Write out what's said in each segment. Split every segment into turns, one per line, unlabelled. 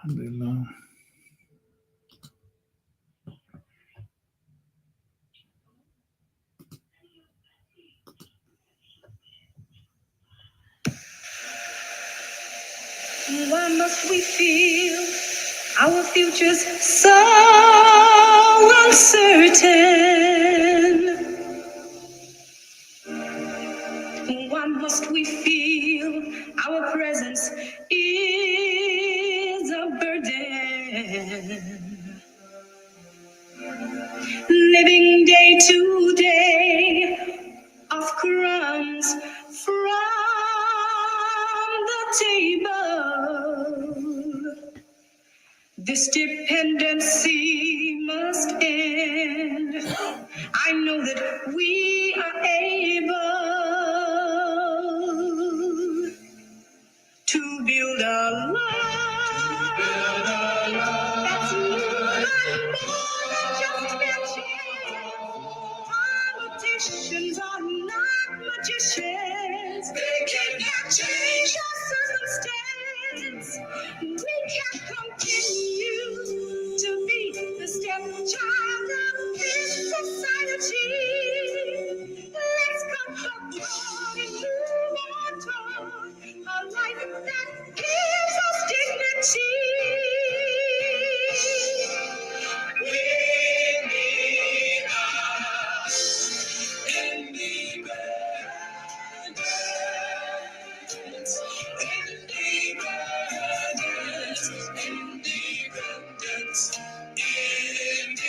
Alhamdulillah.
Why must we feel our future's so uncertain? Why must we feel our presence is a burden? Living day to day of crumbs from the table. This dependency must end. I know that we are able to build a life that's more than just politicians are not magicians. They cannot change our circumstance. We can continue to be the stepchild of this society. Let's come along and move on toward a life that gives us dignity. We need us independence, independence, independence, independence,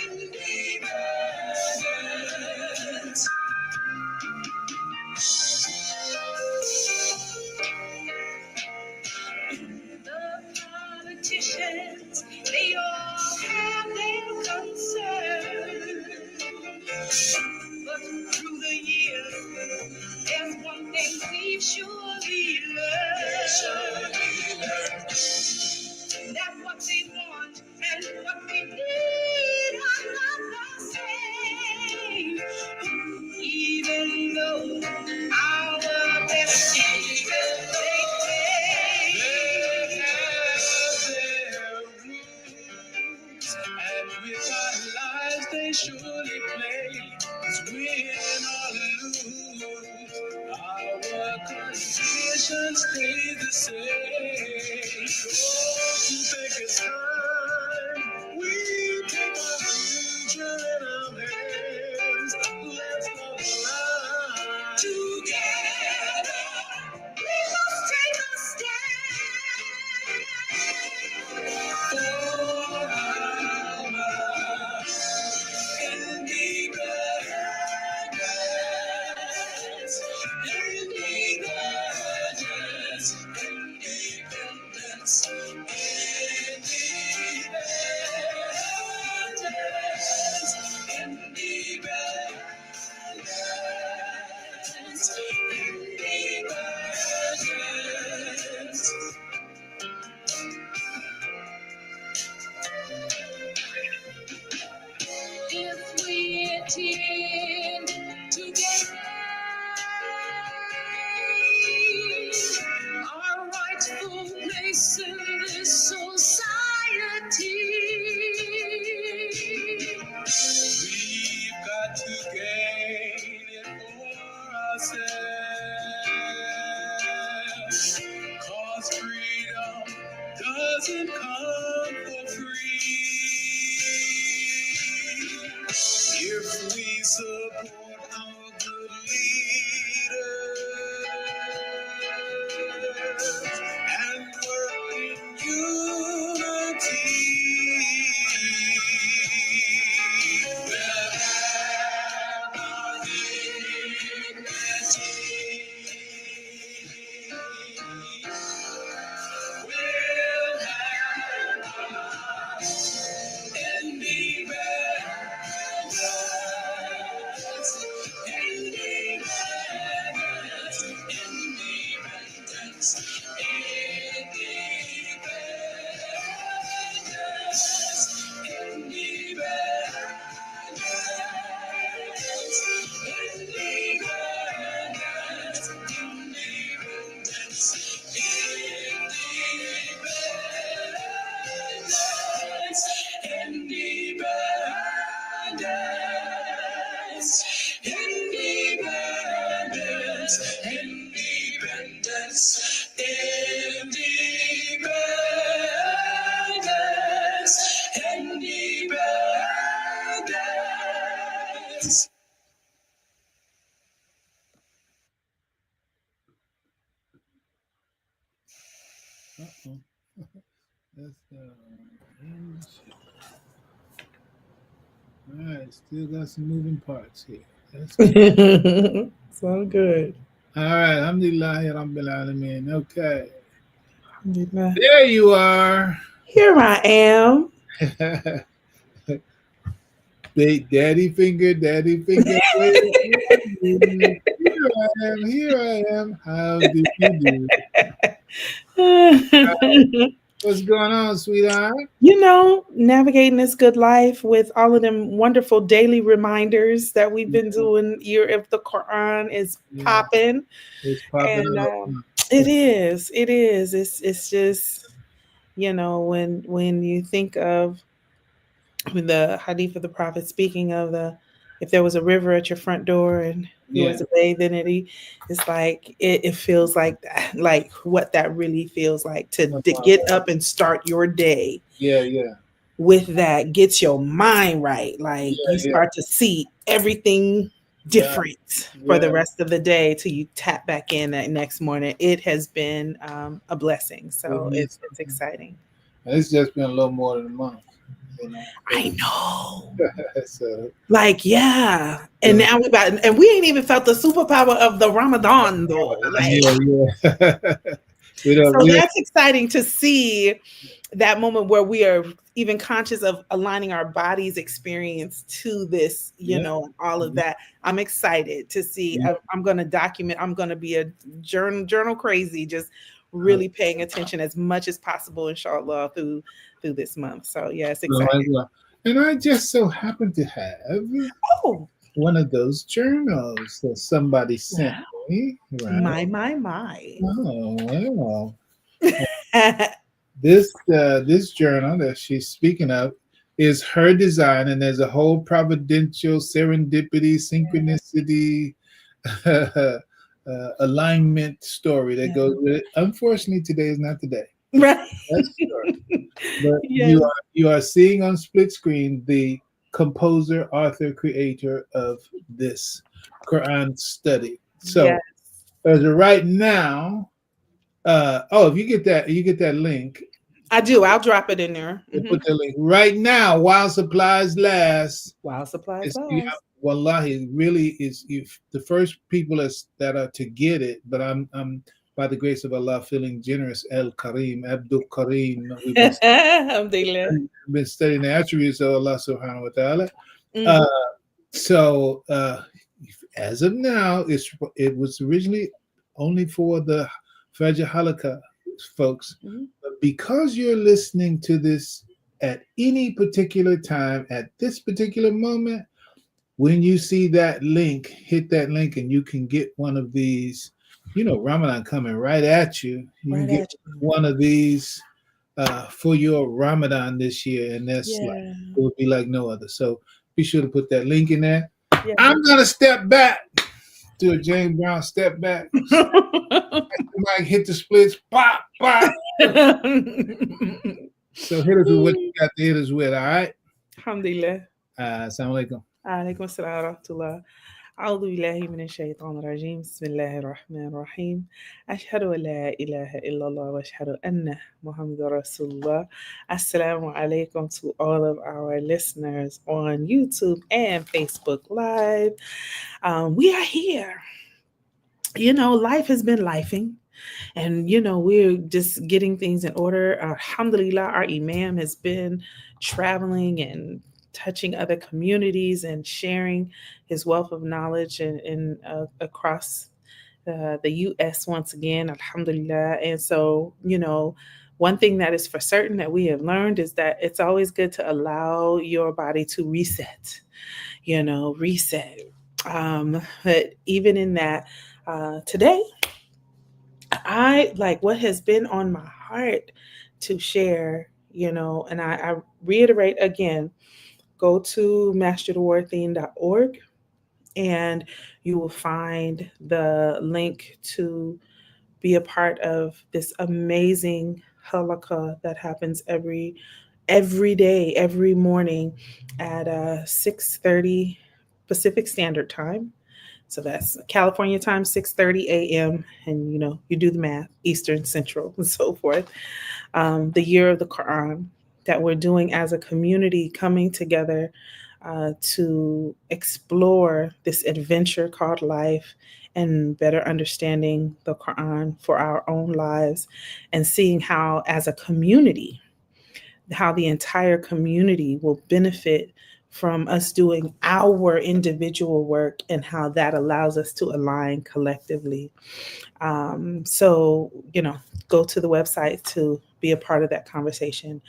independence. The politicians, they all have their concerns. But through the years, there's one thing we've surely learned. That what they want and what we need are not the same. Even though our best interests they take. They have their rules, and with our lives they surely play. 'Cause win or lose, our conditions stay the same. So to take it's time, we take our future in our hands. Let's go alive. Together, we must take a stand for our independence, independence, independence, independence, independence. If we intend to gain our rightful place in this society, we've got to gain it for ourselves. 'Cause freedom doesn't come for free. If we support our good leaders and work in unity, we'll have our dignity. We'll have
Uh-oh. That's all right. Still got some moving parts here. That's good.
So good.
All right. Alhamdulillah. Rabbil Alameen. Okay.
Alhamdulillah.
There you are.
Here I am.
Daddy finger, daddy finger. Where are you? Here I am. Here I am. How do you do? What's going on, sweetheart?
Navigating this good life with all of them wonderful daily reminders that we've been doing. Year of the Quran is
Yeah,
popping,
it's popping
and
up.
it is. It is. It's just when you think of the hadith of the prophet speaking of the if there was a river at your front door and you was
Yeah.
to bathe in it, it's like it feels like that, like what that really feels like to get up and start your day
Yeah, yeah,
with that gets your mind right. Like
yeah,
you
yeah.
start to see everything
Right.
different for the
Yeah.
rest of the day till you tap back in that next morning. It has been a blessing.
It
So
means
it's
something.
exciting.
And it's just been a little more than a month, you know.
I know.
So,
Like, yeah. And
so
now and we ain't even felt the superpower of the Ramadan though. Like,
yeah, yeah. we don't,
so
we don't,
that's exciting to see that moment where we are even conscious of aligning our body's experience to this,
yeah,
and all of that. I'm excited to see.
yeah.
I'm going to document. I'm going to be a journal crazy, just
Uh,
really paying attention as much as possible, inshallah, through this month. So yeah, it's
so
exciting.
as well. And I just so happen to have
Oh,
one of those journals that somebody sent
wow.
me, right?
My.
Oh, well. This journal that she's speaking of is her design, and there's a whole providential serendipity, synchronicity, alignment story that
Yeah.
goes with it. Unfortunately, today is not the day.
Right.
That's the story. But
Yes.
you are seeing on split screen the composer, author, creator of this Quran study.
Yes.
So as of right now, if you get that link,
I do. I'll drop it in there.
we'll put that link right now while supplies last.
While supplies
It's you have
last.
wallahi, it really is you the first people that are to get it, but I'm by the grace of Allah feeling generous. El Kareem, Abdul Kareem.
Alhamdulillah.
Been studying the attributes of Allah subhanahu wa ta'ala.
Mm,
Uh, so as of now, it was originally only for the Fajr Halakha folks,
mhm.
but because you're listening to this at any particular time, at this particular moment, when you see that link, hit that link and you can get one of these. You know, Ramadan coming right at you. You can
Right
get
at you.
one of these for your Ramadan this year, and that's like
Yeah.
it would be like no other. So be sure to put that link in there.
Yeah.
I'm gonna step back, do a James Brown step back. Mike hit the splits, pop, pop. So hit us with what you got to hit us with, all right?
Alhamdulillah.
Assalamu alaikum.
عليكم السلام ورحمة الله. أعوذ بالله من الشيطان الرجيم. بسم الله الرحمن الرحيم. أشهد أن لا إله إلا الله وأشهد أن محمد رسول الله. Assalamu alaikum to all of our listeners on YouTube and Facebook Live. We are here. Life has been lifing. And we're just getting things in order. Alhamdulillah, our imam has been traveling and touching other communities and sharing his wealth of knowledge and across the U.S. once again. Alhamdulillah. And so, one thing that is for certain that we have learned is that it's always good to allow your body to reset. Reset. But even in that, today I like what has been on my heart to share, and I reiterate again, go to mastertheworthing.org and you will find the link to be a part of this amazing halakha that happens every day, every morning at 6:30 Pacific Standard Time. So that's California time, 6:30 a.m. And you do the math, Eastern, Central, and so forth. The year of the Quran that we're doing as a community, coming together to explore this adventure called life and better understanding the Quran for our own lives, and seeing how, as a community, how the entire community will benefit from us doing our individual work, and how that allows us to align collectively. So, go to the website to be a part of that conversation.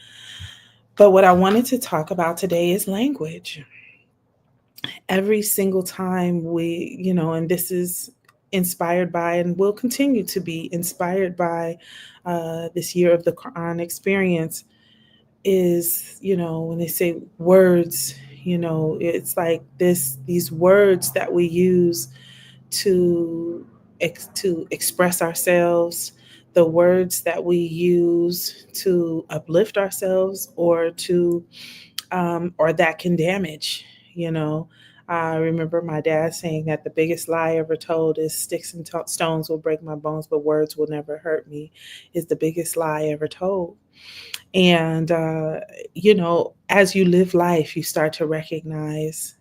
But what I wanted to talk about today is language. Every single time and this is inspired by, and will continue to be inspired by, this year of the Quran experience, is, when they say words, it's like these words that we use to to express ourselves, the words that we use to uplift ourselves, or that can damage. You know, I remember my dad saying that the biggest lie ever told is sticks and stones will break my bones, but words will never hurt me. Is the biggest lie ever told. And as you live life, you start to recognize,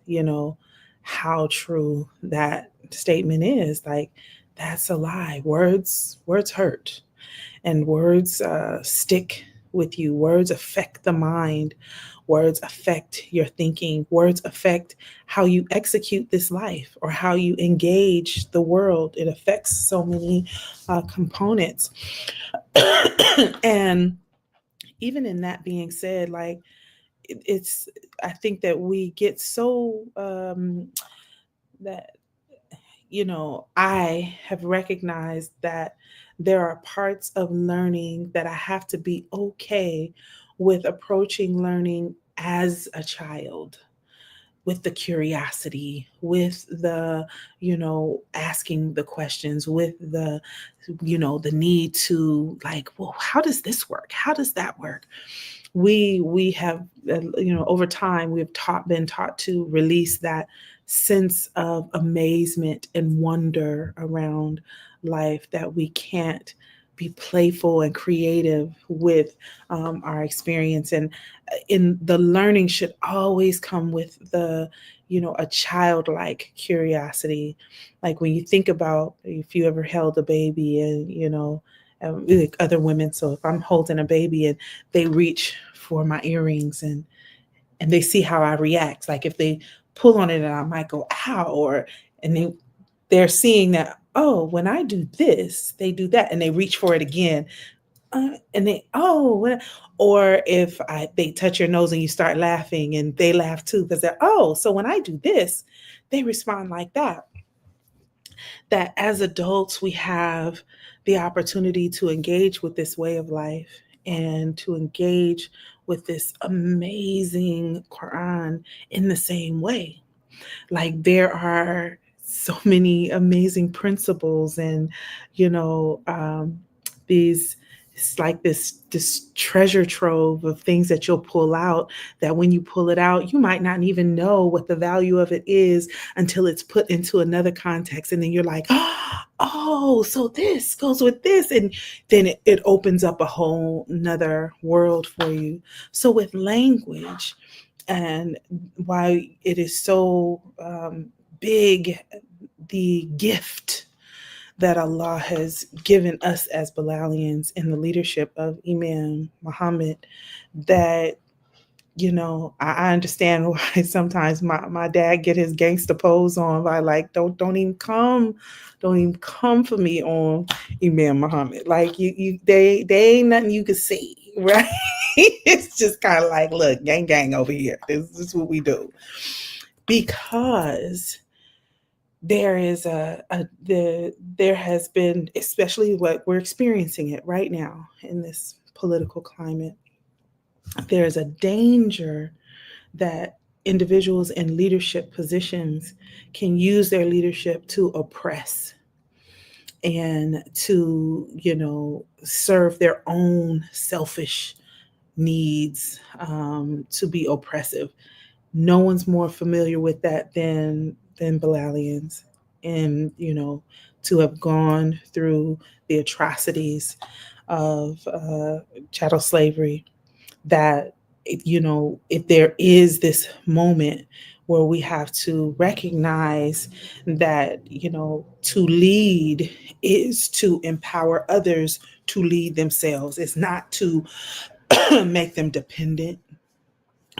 how true that statement is. Like, that's a lie. Words hurt, and words stick with you. Words affect the mind. Words affect your thinking. Words affect how you execute this life, or how you engage the world. It affects so many components. And even in that being said, like, it's I think that we get so that I have recognized that there are parts of learning that I have to be okay with approaching learning as a child, with the curiosity, with the asking the questions, with the need to, like, well, how does this work, how does that work. We have over time we've been taught to release that sense of amazement and wonder around life, that we can't be playful and creative with our experience. And in the learning should always come with a childlike curiosity. Like, when you think about, if you ever held a baby, and like other women, so if I'm holding a baby and they reach for my earrings, and they see how I react, like if they pull on it and I might go ow, and they're seeing that, oh, when I do this they do that, and they reach for it again, and they, or if they touch your nose and you start laughing and they laugh too, because they're, oh, so when I do this they respond like that. That as adults we have the opportunity to engage with this way of life, and to engage with this amazing Quran in the same way. Like, there are so many amazing principles, and these, it's like this treasure trove of things that you'll pull out, that when you pull it out you might not even know what the value of it is until it's put into another context, and then you're like, oh, so this goes with this, and then it opens up a whole nother world for you. So with language, and why it is so big, the gift that Allah has given us as Bilalians in the leadership of Imam Muhammad, that I understand why sometimes my dad get his gangster pose on by, like, don't even come for me on Imam Muhammad. Like, they ain't nothing you can see, right? It's just kind of like, look, gang over here. This is what we do. Because there is there has been, especially what we're experiencing it right now in this political climate, there's a danger that individuals in leadership positions can use their leadership to oppress, and to serve their own selfish needs, to be oppressive. No one's more familiar with that than Bilalians. and, to have gone through the atrocities of chattel slavery, that, if there is this moment where we have to recognize that, to lead is to empower others to lead themselves. It's not to make them dependent,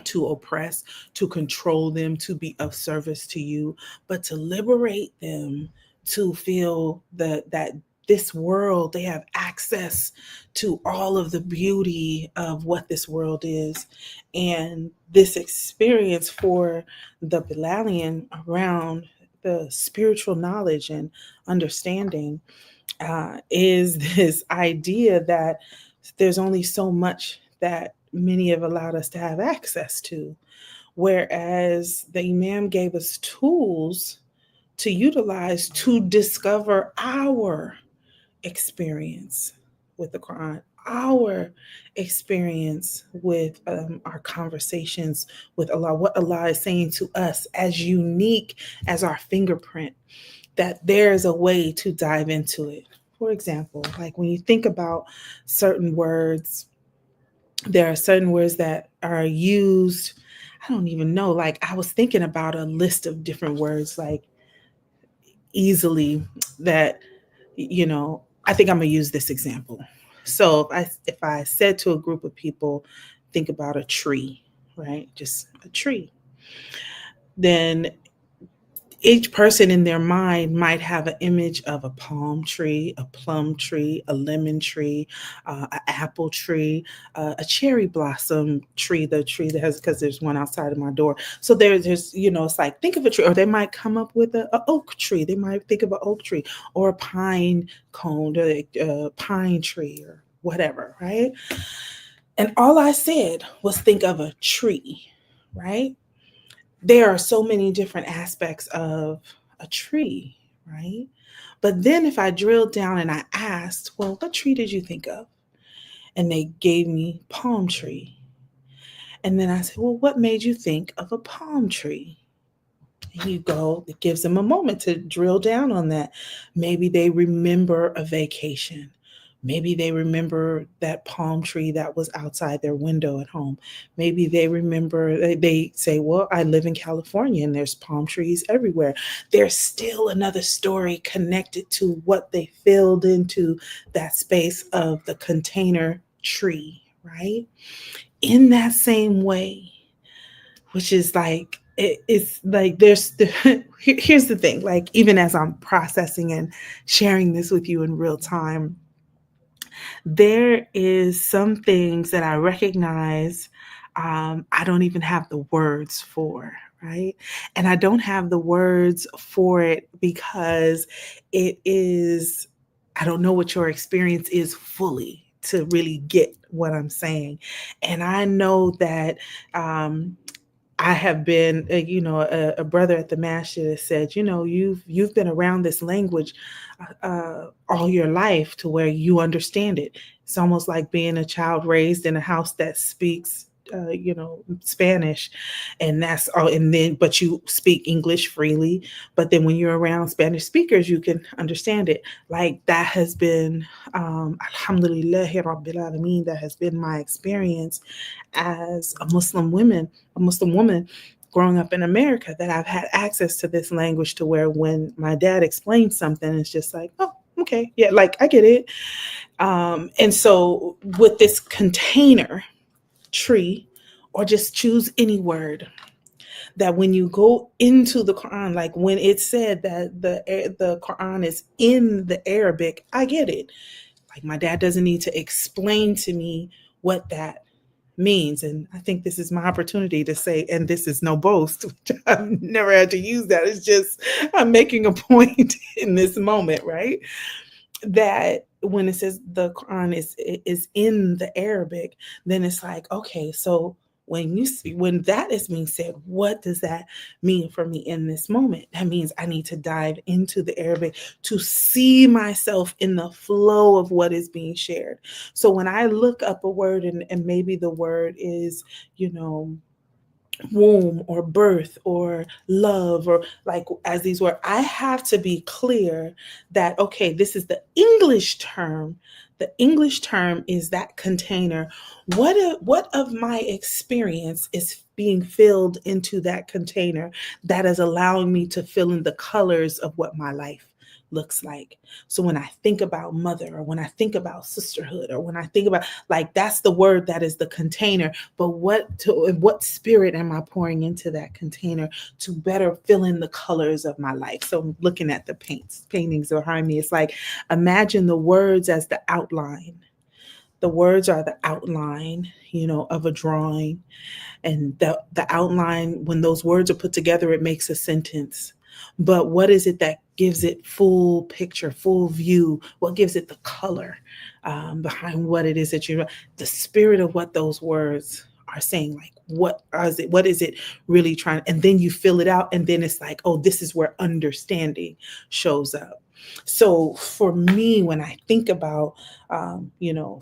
to oppress, to control them, to be of service to you, but to liberate them, to feel that this world, they have access to all of the beauty of what this world is. And this experience for the Bilalian around the spiritual knowledge and understanding is this idea that there's only so much that many have allowed us to have access to. Whereas the Imam gave us tools to utilize to discover our experience with the Quran, our experience with our conversations with Allah, what Allah is saying to us as unique as our fingerprint, that there's a way to dive into it. For example, like when you think about certain words, there are certain words that are used. I don't even know. Like I was thinking about a list of different words, like easily that, I think I'm gonna use this example. So if I said to a group of people, think about a tree, right? Just a tree. Then each person in their mind might have an image of a palm tree, a plum tree, a lemon tree, an apple tree, a cherry blossom tree, the tree that has, because there's one outside of my door. So there's, it's like, think of a tree, or they might come up with a oak tree. They might think of an oak tree or a pine cone, a pine tree or whatever, right? And all I said was think of a tree, right? There are so many different aspects of a tree, right? But then if I drilled down and I asked, well, what tree did you think of? And they gave me palm tree. And then I said, well, what made you think of a palm tree? And you go, it gives them a moment to drill down on that. Maybe they remember a vacation. Maybe they remember that palm tree that was outside their window at home. Maybe they remember, they say, well, I live in California and there's palm trees everywhere. There's still another story connected to what they filled into that space of the container tree, right? In that same way, which is like, it's like there's here's the thing, like even as I'm processing and sharing this with you in real time, there is some things that I recognize I don't even have the words for, right? And I don't have the words for it because it is, I don't know what your experience is fully to really get what I'm saying. And I know that I have been, a brother at the masjid has said, you've been around this language all your life to where you understand it. It's almost like being a child raised in a house that speaks, Spanish, and that's all. And then, but you speak English freely. But then when you're around Spanish speakers, you can understand it. Like that has been, Alhamdulillah Rabbil Alameen, that has been my experience as a Muslim woman growing up in America, that I've had access to this language to where when my dad explains something, it's just like, oh, okay, yeah, like I get it. And so with this container tree, or just choose any word, that when you go into the Quran, like when it said that the Quran is in the Arabic, I get it. Like my dad doesn't need to explain to me what that means. And I think this is my opportunity to say, and this is no boast, which I've never had to use that. It's just, I'm making a point in this moment, right? That when it says the Quran is in the Arabic, then it's like, okay, so when that is being said, what does that mean for me in this moment? That means I need to dive into the Arabic to see myself in the flow of what is being shared. So when I look up a word, and maybe the word is, you know, womb or birth or love, or like as these were, I have to be clear that, okay, this is the English term. The English term is that container. What of my experience is being filled into that container that is allowing me to fill in the colors of what my life looks like? So when I think about mother, or when I think about sisterhood, or when I think about, like, that's the word that is the container. But what spirit am I pouring into that container to better fill in the colors of my life? So I'm looking at the paintings behind me. It's like, imagine the words as the outline. The words are the outline, of a drawing. And the outline, when those words are put together, it makes a sentence. But what is it that gives it full picture, full view? What gives it the color behind what it is that the spirit of what those words are saying? Like, what is it really trying? And then you fill it out, and then it's like, oh, this is where understanding shows up. So for me, when I think about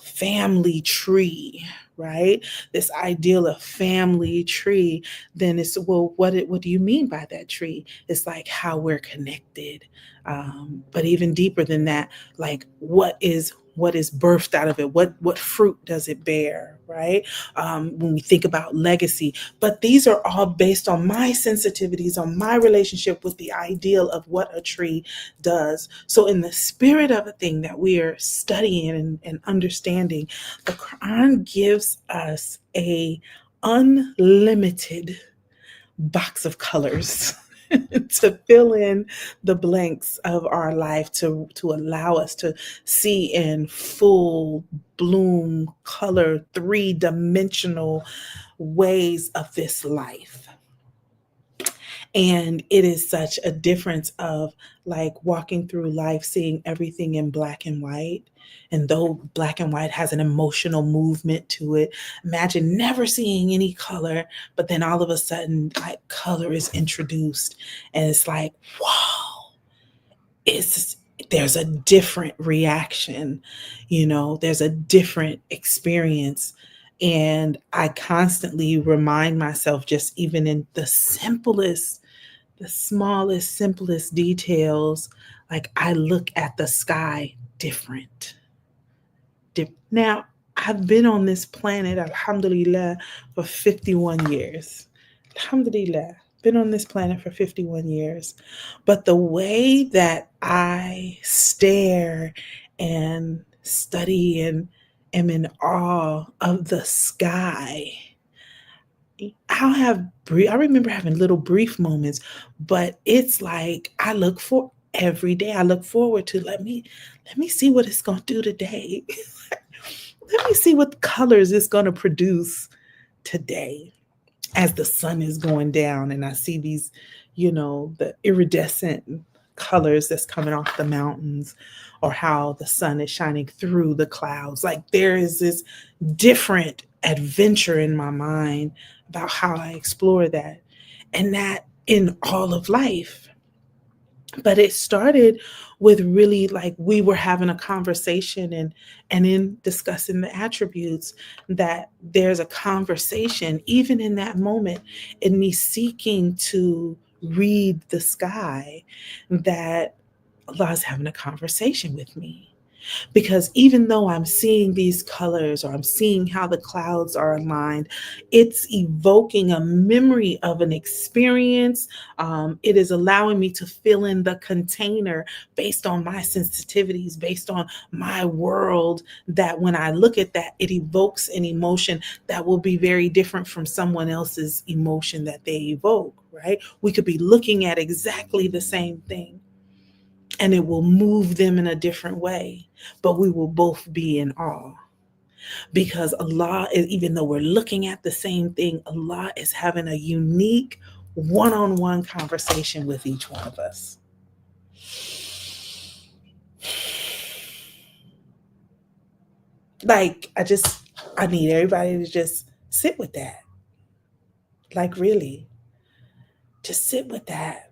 family tree, right? This ideal of family tree, then it's, well, what do you mean by that tree? It's like how we're connected. But even deeper than that, like what is birthed out of it? What fruit does it bear, right? When we think about legacy, but these are all based on my sensitivities, on my relationship with the ideal of what a tree does. So in the spirit of a thing that we are studying and understanding, the Quran gives us a unlimited box of colors to fill in the blanks of our life, to allow us to see in full bloom color, three-dimensional ways of this life. And it is such a difference of, like, walking through life seeing everything in black and white. And though black and white has an emotional movement to it, imagine never seeing any color, but then all of a sudden, like, color is introduced. And it's like, wow, it's there's a different reaction, there's a different experience. And I constantly remind myself, just even in the smallest, simplest details, like, I look at the sky different. Now, I've been on this planet, alhamdulillah, for 51 years. Alhamdulillah, been on this planet for 51 years. But the way that I stare and study and am in awe of the sky, I remember having little brief moments, but it's like every day I look forward to, let me see what it's going to do today. Let me see what colors it's going to produce today, as the sun is going down and I see these, the iridescent colors that's coming off the mountains, or how the sun is shining through the clouds. Like, there is this different adventure in my mind about how I explore that, and that in all of life. But it started with, really, like, we were having a conversation, and in discussing the attributes, that there's a conversation even in that moment, in me seeking to read the sky, that Allah is having a conversation with me. Because even though I'm seeing these colors, or I'm seeing how the clouds are aligned, it's evoking a memory of an experience. It is allowing me to fill in the container based on my sensitivities, based on my world, that when I look at that, it evokes an emotion that will be very different from someone else's emotion that they evoke, right? We could be looking at exactly the same thing, and it will move them in a different way, but we will both be in awe. Because Allah is, even though we're looking at the same thing, Allah is having a unique one-on-one conversation with each one of us. Like, I need everybody to just sit with that. Like, really, just sit with that.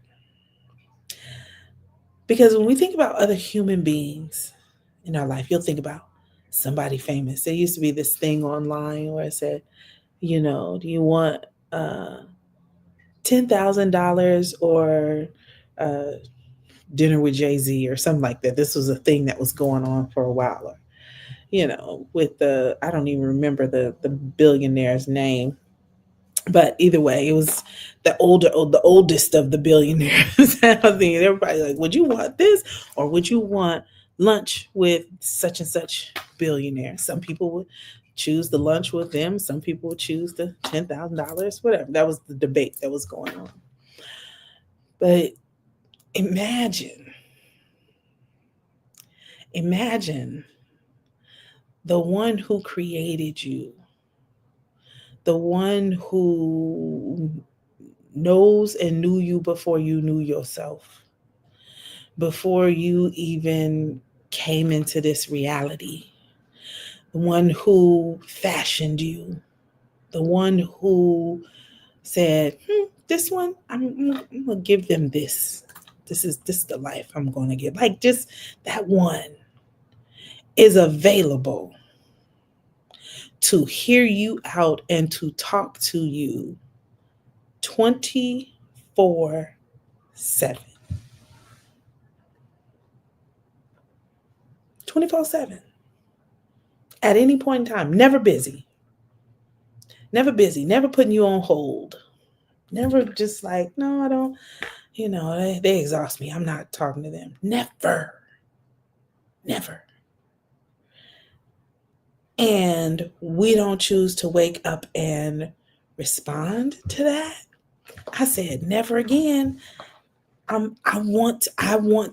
Because when we think about other human beings in our life, you'll think about somebody famous. There used to be this thing online where it said, do you want $10,000 or dinner with Jay-Z or something like that. This was a thing that was going on for a while. Or, with I don't even remember the billionaire's name, but either way, it was the oldest of the billionaires. I think everybody like, would you want this or would you want lunch with such and such billionaire? Some people would choose the lunch with them. Some people would choose the $10,000, whatever. That was the debate that was going on. But imagine the one who created you, the one who knows and knew you before you knew yourself, before you even came into this reality, the one who fashioned you, the one who said, this one, I'm going to give them this. This is the life I'm going to give. Like, just that one is available to hear you out and to talk to you 24/7. 24/7. At any point in time. Never busy. Never busy. Never putting you on hold. Never just like, no, I don't, they exhaust me. I'm not talking to them. Never. Never. And we don't choose to wake up and respond to that. I said, never again. I want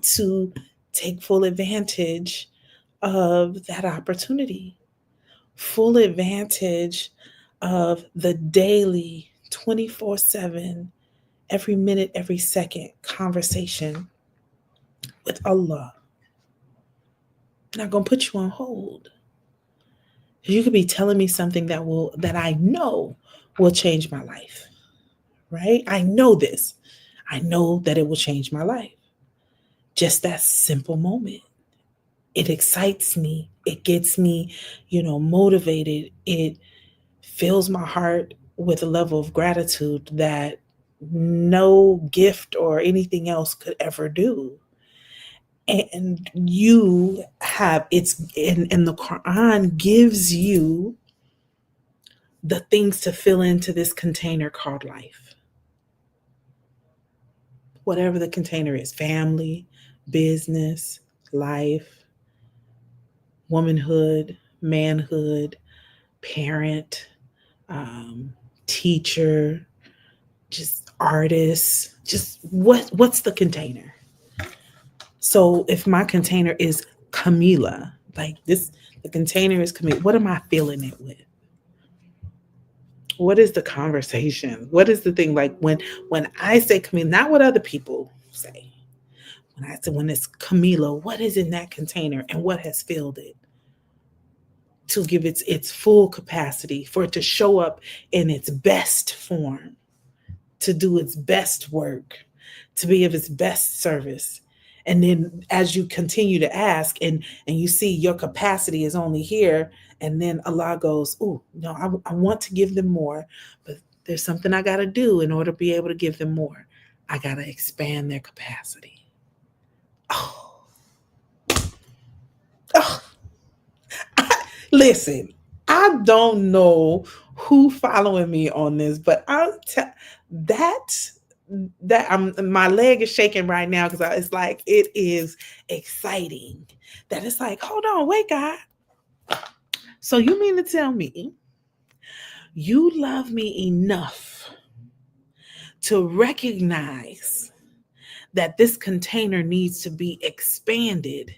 to take full advantage of that opportunity, full advantage of the daily 24/7, every minute, every second conversation with Allah. I'm not going to put you on hold. You could be telling me something that I know will change my life, right? I know this. I know that it will change my life. Just that simple moment. It excites me. It gets me, motivated. It fills my heart with a level of gratitude that no gift or anything else could ever do. And you have, it's in the Quran gives you the things to fill into this container called life. Whatever the container is, family, business, life, womanhood, manhood, parent, teacher, just artist, just what's the container? So if my container is Camila, like this, the container is Camila, what am I filling it with? What is the conversation? What is the thing? Like when I say Camila, not what other people say. When it's Camila, what is in that container and what has filled it to give its full capacity, for it to show up in its best form, to do its best work, to be of its best service. And then as you continue to ask and you see your capacity is only here, and then Allah goes, oh, no, I want to give them more, but there's something I got to do in order to be able to give them more. I got to expand their capacity. Listen, I don't know who following me on this, but my leg is shaking right now because it's like it is exciting. That it's like, hold on, wait, God. So you mean to tell me you love me enough to recognize that this container needs to be expanded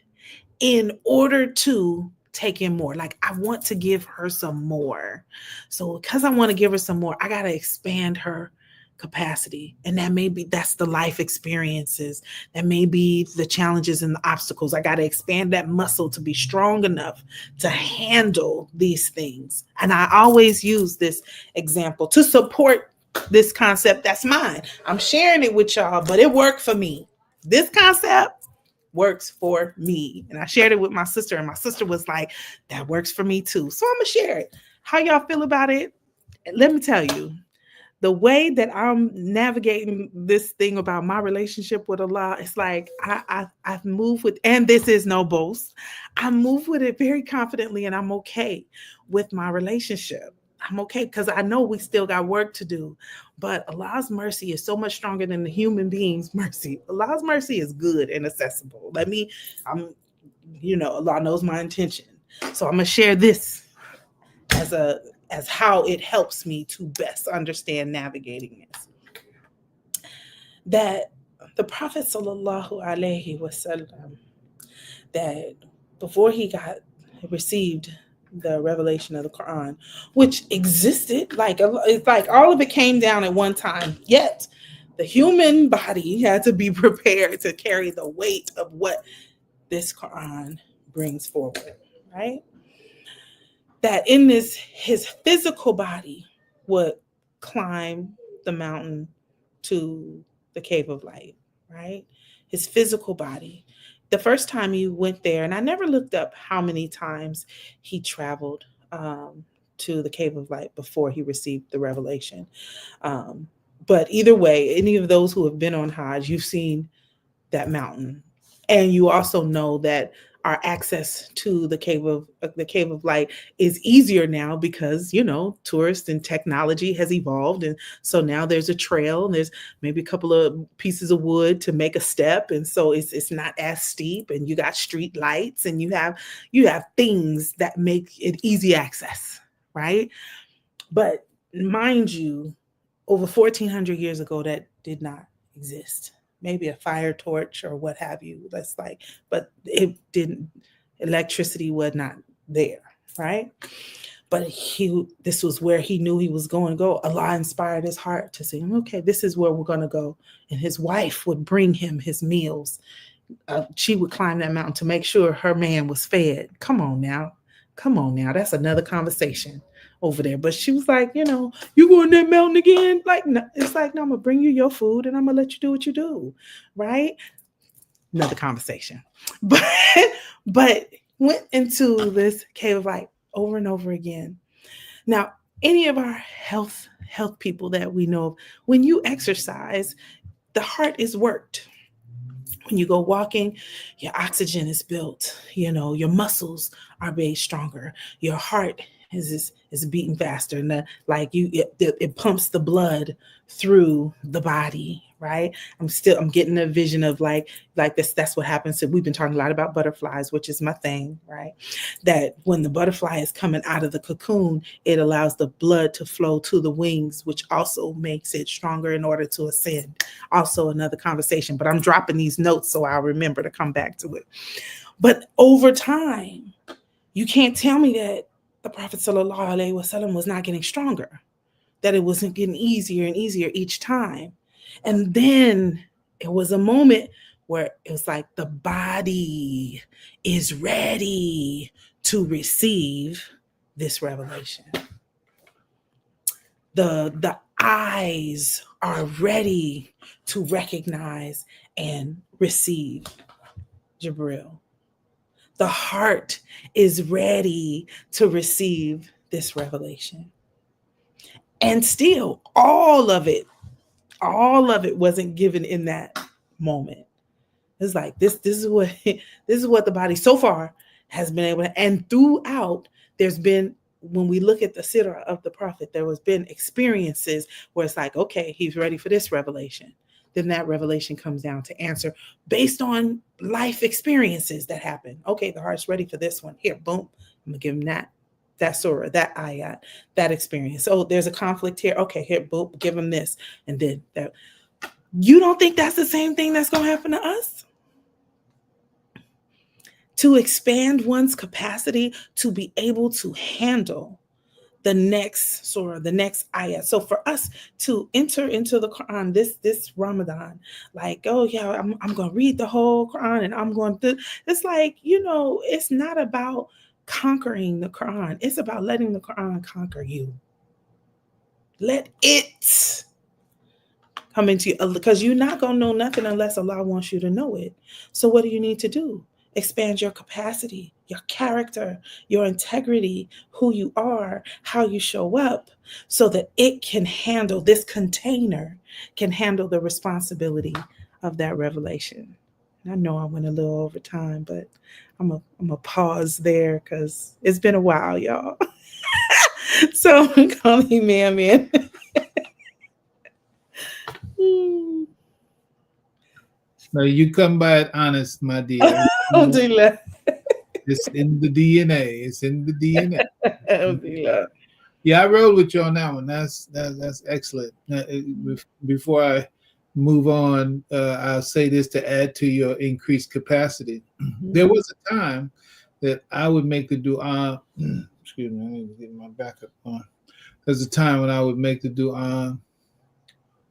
in order to take in more? Like, I want to give her some more. So because I want to give her some more, I got to expand her capacity. And that's the life experiences. That may be the challenges and the obstacles. I got to expand that muscle to be strong enough to handle these things. And I always use this example to support this concept that's mine. I'm sharing it with y'all, but it worked for me. This concept works for me. And I shared it with my sister, and my sister was like, that works for me too. So I'm going to share it. How y'all feel about it? Let me tell you, the way that I'm navigating this thing about my relationship with Allah, it's like I've moved with, and this is no boast, I move with it very confidently, and I'm okay with my relationship. I'm okay because I know we still got work to do, but Allah's mercy is so much stronger than the human being's mercy. Allah's mercy is good and accessible. Allah knows my intention, so I'm gonna share this as how it helps me to best understand navigating this. That the Prophet sallallahu alaihi wasallam, that before he received the revelation of the Quran, which existed, it's like all of it came down at one time, yet the human body had to be prepared to carry the weight of what this Quran brings forward, right? That in this, his physical body would climb the mountain to the cave of light, right? His physical body. The first time he went there, and I never looked up how many times he traveled to the cave of light before he received the revelation. But either way, any of those who have been on Hajj, you've seen that mountain. And you also know that our access to the cave of light is easier now because tourists and technology has evolved, and so now there's a trail and there's maybe a couple of pieces of wood to make a step, and so it's not as steep, and you got street lights, and you have things that make it easy access, right? But mind you, over 1400 years ago, that did not exist. Maybe a fire torch or what have you. But it didn't, electricity was not there, right? But this was where he knew he was going to go. Allah inspired his heart to say, okay, this is where we're going to go. And his wife would bring him his meals. She would climb that mountain to make sure her man was fed. Come on now. That's another conversation over there. But she was like, you going that mountain again? Like, no, it's like, no, I'm gonna bring you your food and I'm gonna let you do what you do, right? Another conversation. But went into this cave of light over and over again. Now, any of our health people that we know, when you exercise, the heart is worked. When you go walking, your oxygen is built. Your muscles are made stronger. Your heart is beating faster, and it pumps the blood through the body, right? I'm getting a vision of like this. That's what happens. So we've been talking a lot about butterflies, which is my thing, right? That when the butterfly is coming out of the cocoon, it allows the blood to flow to the wings, which also makes it stronger in order to ascend. Also another conversation, but I'm dropping these notes so I'll remember to come back to it. But over time, you can't tell me that the Prophet sallallahu alaihi wasallam was not getting stronger, that it wasn't getting easier and easier each time. And then it was a moment where it was like the body is ready to receive this revelation. The eyes are ready to recognize and receive Jibril. The heart is ready to receive this revelation. And still, all of it wasn't given in that moment. It's like this is what the body so far has been able to, and throughout there's been, when we look at the sirah of the Prophet, there has been experiences where it's like, okay, he's ready for this revelation. Then that revelation comes down to answer based on life experiences that happen. Okay, the heart's ready for this one. Here, boom, I'm gonna give him that surah, that ayat, that experience. So there's a conflict here. Okay, here, boom, give him this. And then that. You don't think that's the same thing that's gonna happen to us? To expand one's capacity to be able to handle the next surah, the next ayat. So for us to enter into the Quran this Ramadan, like, oh yeah, I'm going to read the whole Quran and I'm going to, it's like, it's not about conquering the Quran. It's about letting the Quran conquer you. Let it come into you, because you're not going to know nothing unless Allah wants you to know it. So what do you need to do? expand your capacity, your character, your integrity, who you are, how you show up, so that it can handle, this container can handle the responsibility of that revelation. I know I went a little over time, but I'm a pause there because it's been a while, y'all. So call me man.
No, you come by it honest, my dear.
Alhamdulillah.
It's in the DNA. It's in the DNA.
Alhamdulillah.
Yeah, I rode with you on that one. That's excellent. Before I move on, I'll say this to add to your increased capacity. There was a time that I would make the dua. Excuse me, I need to get my backup on. There's a time when I would make the dua,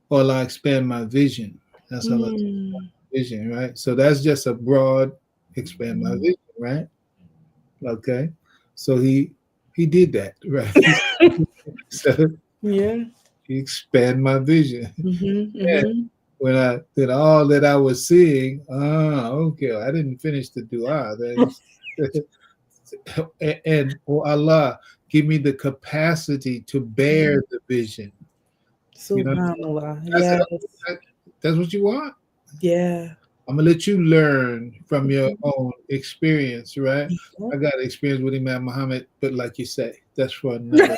or I expand my vision. That's how I vision, right? So that's just a broad expand my vision, right? Okay, so he did that, right? So
Yeah.
he expand my vision.
Mm-hmm.
When I did all that I was seeing, okay, I didn't finish the dua. And oh Allah, give me the capacity to bear the vision. You know,
Subhanallah. Yes.
that's what you want.
Yeah.
I'm gonna let you learn from your own experience, right?
Yeah.
I got experience with Imam Muhammad, but like you say, that's for another.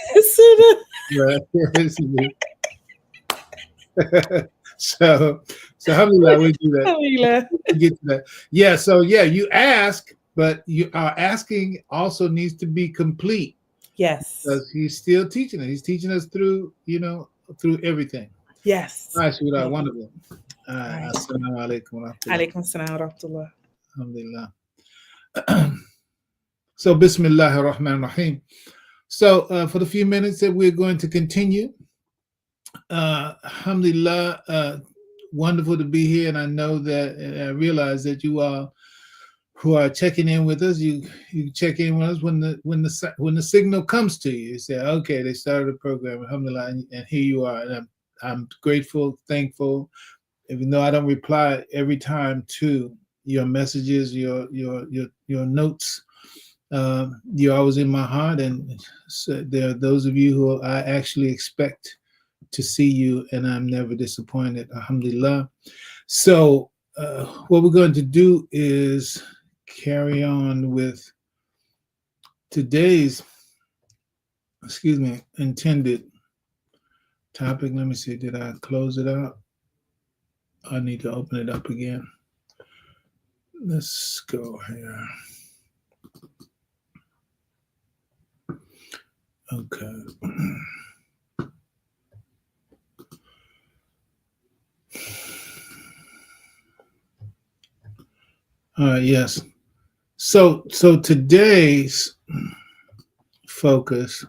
Right? so alhamdulillah, we do that.
Alhamdulillah.
We get to that. Yeah, so yeah, you ask, but our asking also needs to be complete.
Yes.
Because he's still teaching it. He's teaching us through, through everything.
Yes.
All right, sweetheart, wonderful.
Right.
Assalamu alaikum wa rahmatullah.
Alaikum salam wa rahmatullah.
Alhamdulillah. So, Bismillah ar-Rahman ar-Rahim. So, for the few minutes that we're going to continue, alhamdulillah, wonderful to be here. And I know that, and I realize that you all who are checking in with us, you check in with us when the signal comes to you. You say, okay, they started the program, alhamdulillah, and here you are. And I'm grateful, thankful, even though I don't reply every time to your messages, your notes. You're always in my heart, and so there are those of you who I actually expect to see you, and I'm never disappointed, alhamdulillah. So what we're going to do is carry on with today's intended topic. Let me see, did I close it out? I need to open it up again. Let's go here. Okay. Yes. So today's focus,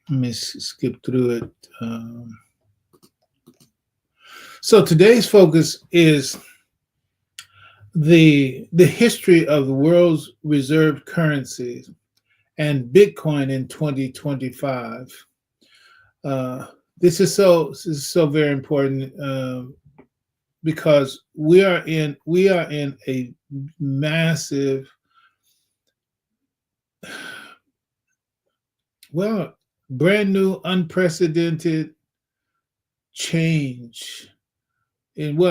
let me skip through it. So today's focus is the history of the world's reserve currencies and Bitcoin in 2025. This is so very important because we are in a massive, brand new, unprecedented change. And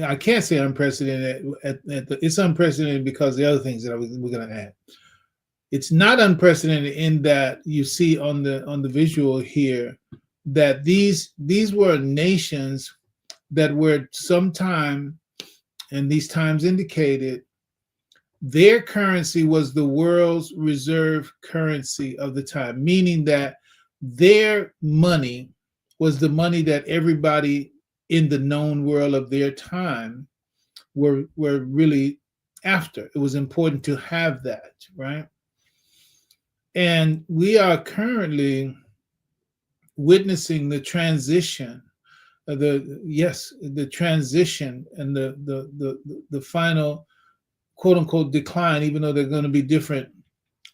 I can't say unprecedented. It's unprecedented because the other things that we're going to add. It's not unprecedented in that you see on the visual here that these were nations that were sometime, and these times indicated, their currency was the world's reserve currency of the time, meaning that their money was the money that everybody in the known world of their time were really after. It was important to have that, right? And we are currently witnessing the transition, the transition and the final quote unquote decline, even though there are going to be different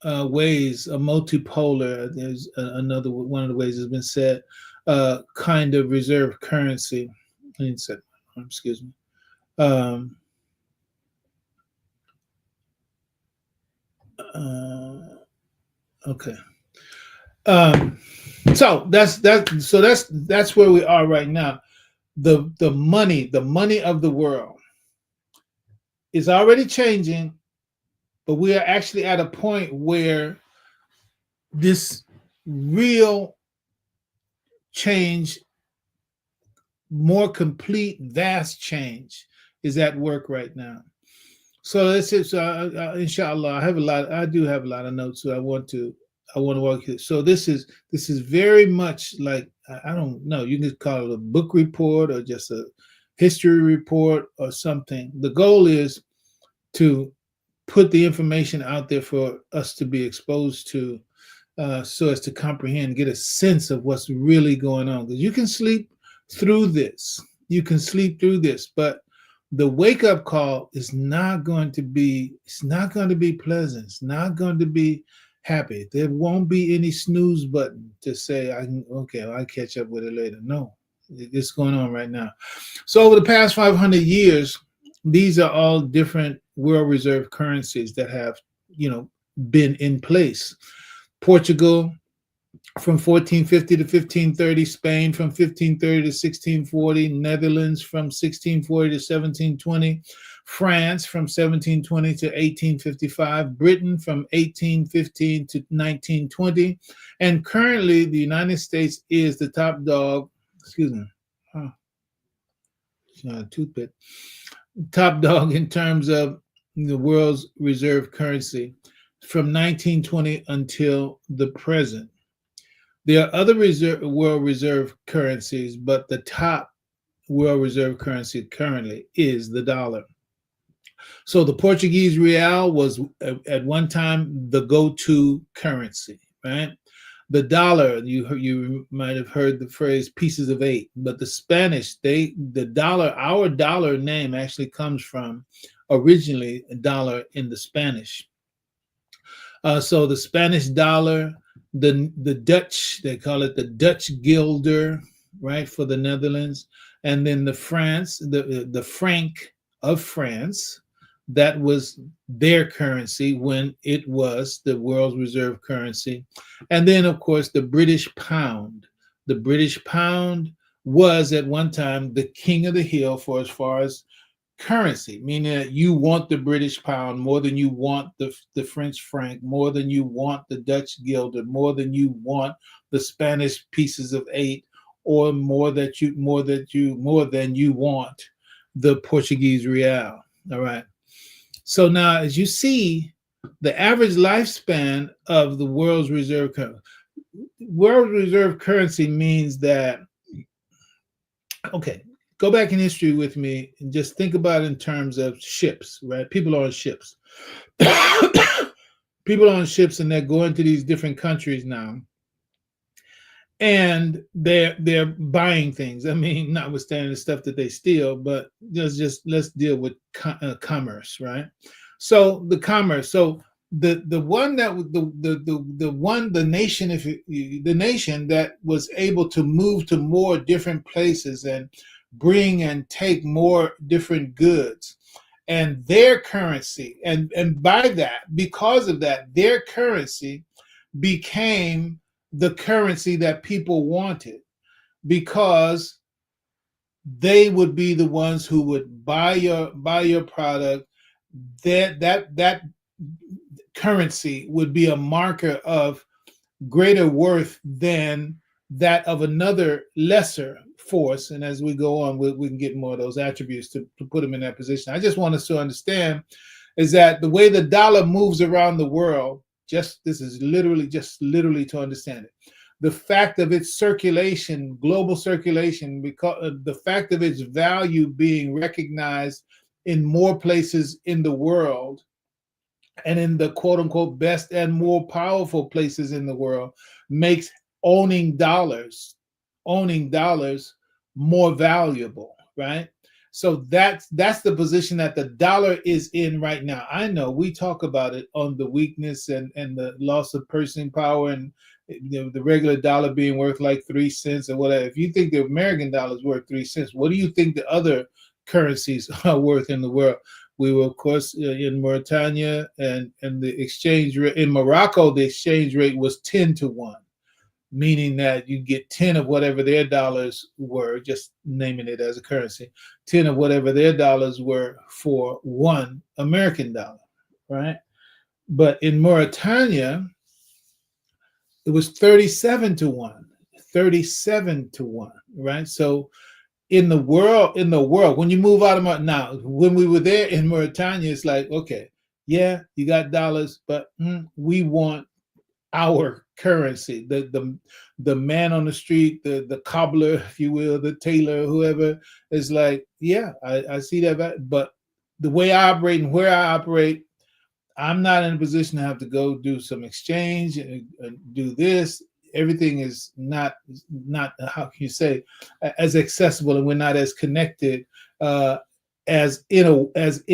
ways, a multipolar, there's another one of the ways has been said, kind of reserve currency. Excuse me. Okay. Um, so that's where we are right now. The money of the world is already changing, but we are actually at a point where this real change, more complete, vast change, is at work right now. So that's it. So inshallah, I do have a lot of notes. So I want to walk through. So this is very much like, I don't know. You can call it a book report or just a history report or something. The goal is to put the information out there for us to be exposed to, so as to comprehend, get a sense of what's really going on. Because you can sleep through this. You can sleep through this, but the wake up call is not going to be. It's not going to be pleasant. It's not going to be happy. There won't be any snooze button to say, "I can." Okay, I'll catch up with it later. No, it's going on right now. So over the past 500 years, these are all different world reserve currencies that have, been in place. Portugal from 1450 to 1530, Spain from 1530 to 1640, Netherlands from 1640 to 1720, France from 1720 to 1855, Britain from 1815 to 1920, and currently the United States is the top dog. Excuse me. Oh, it's not a toothpick. Top dog in terms of the world's reserve currency from 1920 until the present. There are other world reserve currencies, but the top world reserve currency currently is the dollar. So the Portuguese real was at one time the go-to currency, right? The dollar, you might have heard the phrase "pieces of eight," but the Spanish, our dollar name actually comes from originally a dollar in the Spanish. So the Spanish dollar, the Dutch, they call it the Dutch guilder, right, for the Netherlands, and then the franc of France, that was their currency when it was the world's reserve currency, and then of course the British pound. The British pound was at one time the king of the hill for as far as currency, meaning that you want the British pound more than you want the French franc, more than you want the Dutch guilder, more than you want the Spanish pieces of eight, or more than you want the Portuguese real. All right. So now, as you see, the average lifespan of the world reserve currency means that, okay, go back in history with me and just think about it in terms of ships, right? People are on ships. People are on ships and they're going to these different countries now. And they're buying things. I mean, notwithstanding the stuff that they steal, but just let's deal with commerce, right? So the commerce. So the one that the nation, the nation that was able to move to more different places and bring and take more different goods, and their currency, and by that, because of that, their currency became the currency that people wanted, because they would be the ones who would buy your product. That currency would be a marker of greater worth than that of another lesser force. And as we go on, we can get more of those attributes to put them in that position. I just want us to understand is that the way the dollar moves around the world, this is literally to understand it. The fact of its circulation, global circulation, because the fact of its value being recognized in more places in the world, and in the quote unquote best and more powerful places in the world, makes owning dollars more valuable, right? So that's the position that the dollar is in right now. I know we talk about it on the weakness and the loss of purchasing power, and the regular dollar being worth like 3 cents or whatever. If you think the American dollar is worth 3 cents, what do you think the other currencies are worth in the world? We were, of course, in Mauritania, and the exchange rate in Morocco, the exchange rate was 10 to 1, meaning that you get 10 of whatever their dollars were, just naming it as a currency, 10 of whatever their dollars were for one American dollar, right? But in Mauritania, it was 37 to 1, 37 to 1, right? So in the world, when you move out of now, when we were there in Mauritania, it's like, okay, yeah, you got dollars, but we want our currency. The man on the street, the cobbler, if you will, the tailor, whoever, is like, yeah, I see that, but the way I operate and where I operate, I'm not in a position to have to go do some exchange and do this. Everything is not how can you say, as accessible, and we're not as connected uh, as in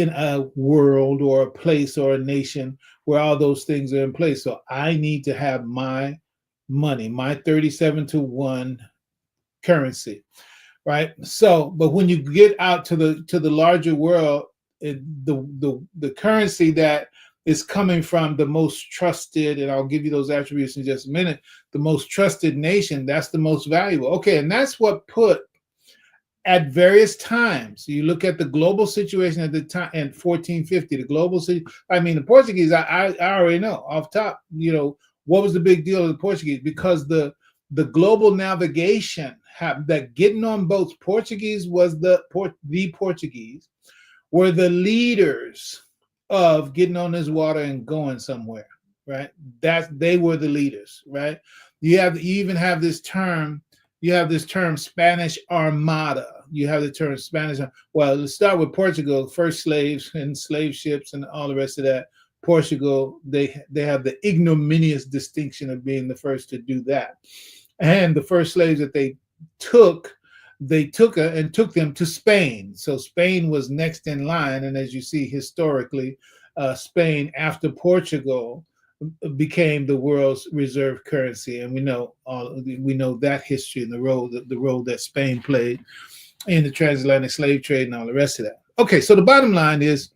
a world or a place or a nation where all those things are in place. So I need to have my money, my 37 to 1 currency, right? So, but when you get out to the larger world, the currency that is coming from the most trusted, and I'll give you those attributes in just a minute, the most trusted nation, that's the most valuable. Okay, and that's what put at various times. You look at the global situation at the time in 1450, the global I mean, the Portuguese, I already know off top, what was the big deal of the Portuguese? Because the global navigation that getting on boats, Portuguese was the Portuguese were the leaders of getting on this water and going somewhere, right? They were the leaders, right? You even have this term. You have this term Spanish Armada. You have the term Spanish. Well, let's start with Portugal. First slaves and slave ships and all the rest of that. Portugal, they have the ignominious distinction of being the first to do that. And the first slaves that they took and took them to Spain. So Spain was next in line, and as you see historically, Spain after Portugal became the world's reserve currency, and we know that history and the role that Spain played in the transatlantic slave trade and all the rest of that. Okay, so the bottom line is,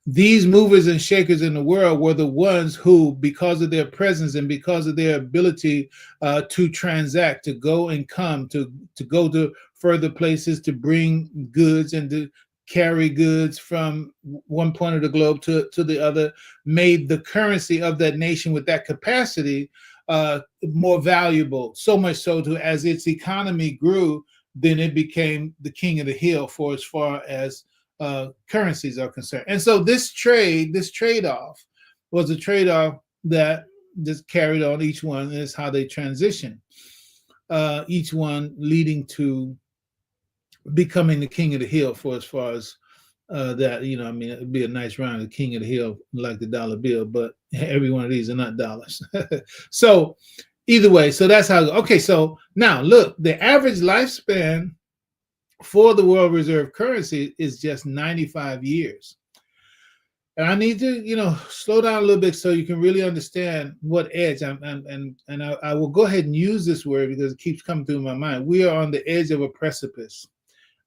these movers and shakers in the world were the ones who, because of their presence and because of their ability to transact, to go and come, to go to further places, to bring goods and to carry goods from one point of the globe to the other, made the currency of that nation with that capacity more valuable. So much so to, as its economy grew, then it became the king of the hill for as far as currencies are concerned. And so this trade-off was a trade-off that just carried on. Each one is how they transition, each one leading to becoming the king of the hill for as far as that, I mean, it'd be a nice rhyme, the king of the hill, like the dollar bill, but every one of these are not dollars. So either way, so that's how, okay, so now look, the average lifespan for the world reserve currency is just 95 years. And I need to, slow down a little bit so you can really understand what edge I will go ahead and use this word because it keeps coming through my mind. We are on the edge of a precipice.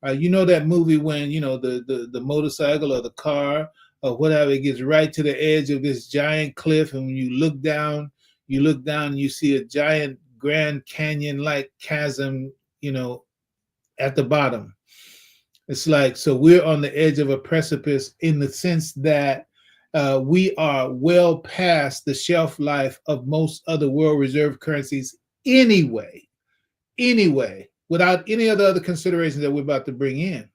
You know that movie when, the motorcycle or the car or whatever, it gets right to the edge of this giant cliff, and when you look down and you see a giant Grand Canyon-like chasm, at the bottom. It's like, so we're on the edge of a precipice in the sense that we are well past the shelf life of most other world reserve currencies anyway, without any of the other considerations that we're about to bring in.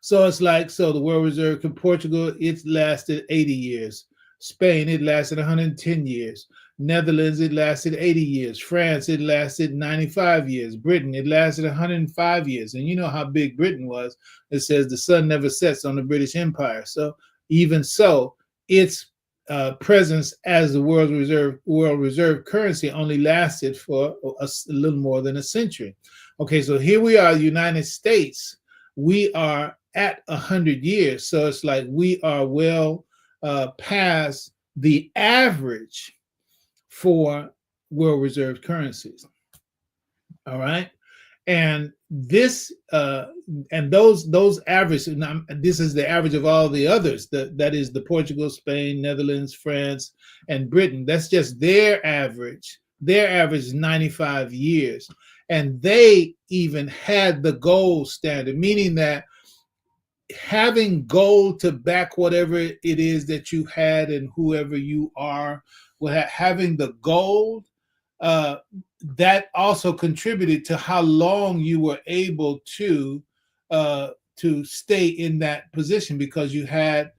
So it's like, so the world reserve in Portugal, it lasted 80 years. Spain, it lasted 110 years. Netherlands, it lasted 80 years. France, it lasted 95 years. Britain, it lasted 105 years. And you know how big Britain was. It says the sun never sets on the British Empire. So even so, its presence as the world reserve currency only lasted for a little more than a century. Okay, so here we are, United States. We are at 100 years. So it's like we are well past the average for world reserve currencies. All right. And this and those average, this is the average of all the others. That is the Portugal, Spain, Netherlands, France, and Britain. That's just their average. Their average is 95 years. And they even had the gold standard, meaning that having gold to back whatever it is that you had and whoever you are, having the gold, uh, that also contributed to how long you were able to stay in that position, because you had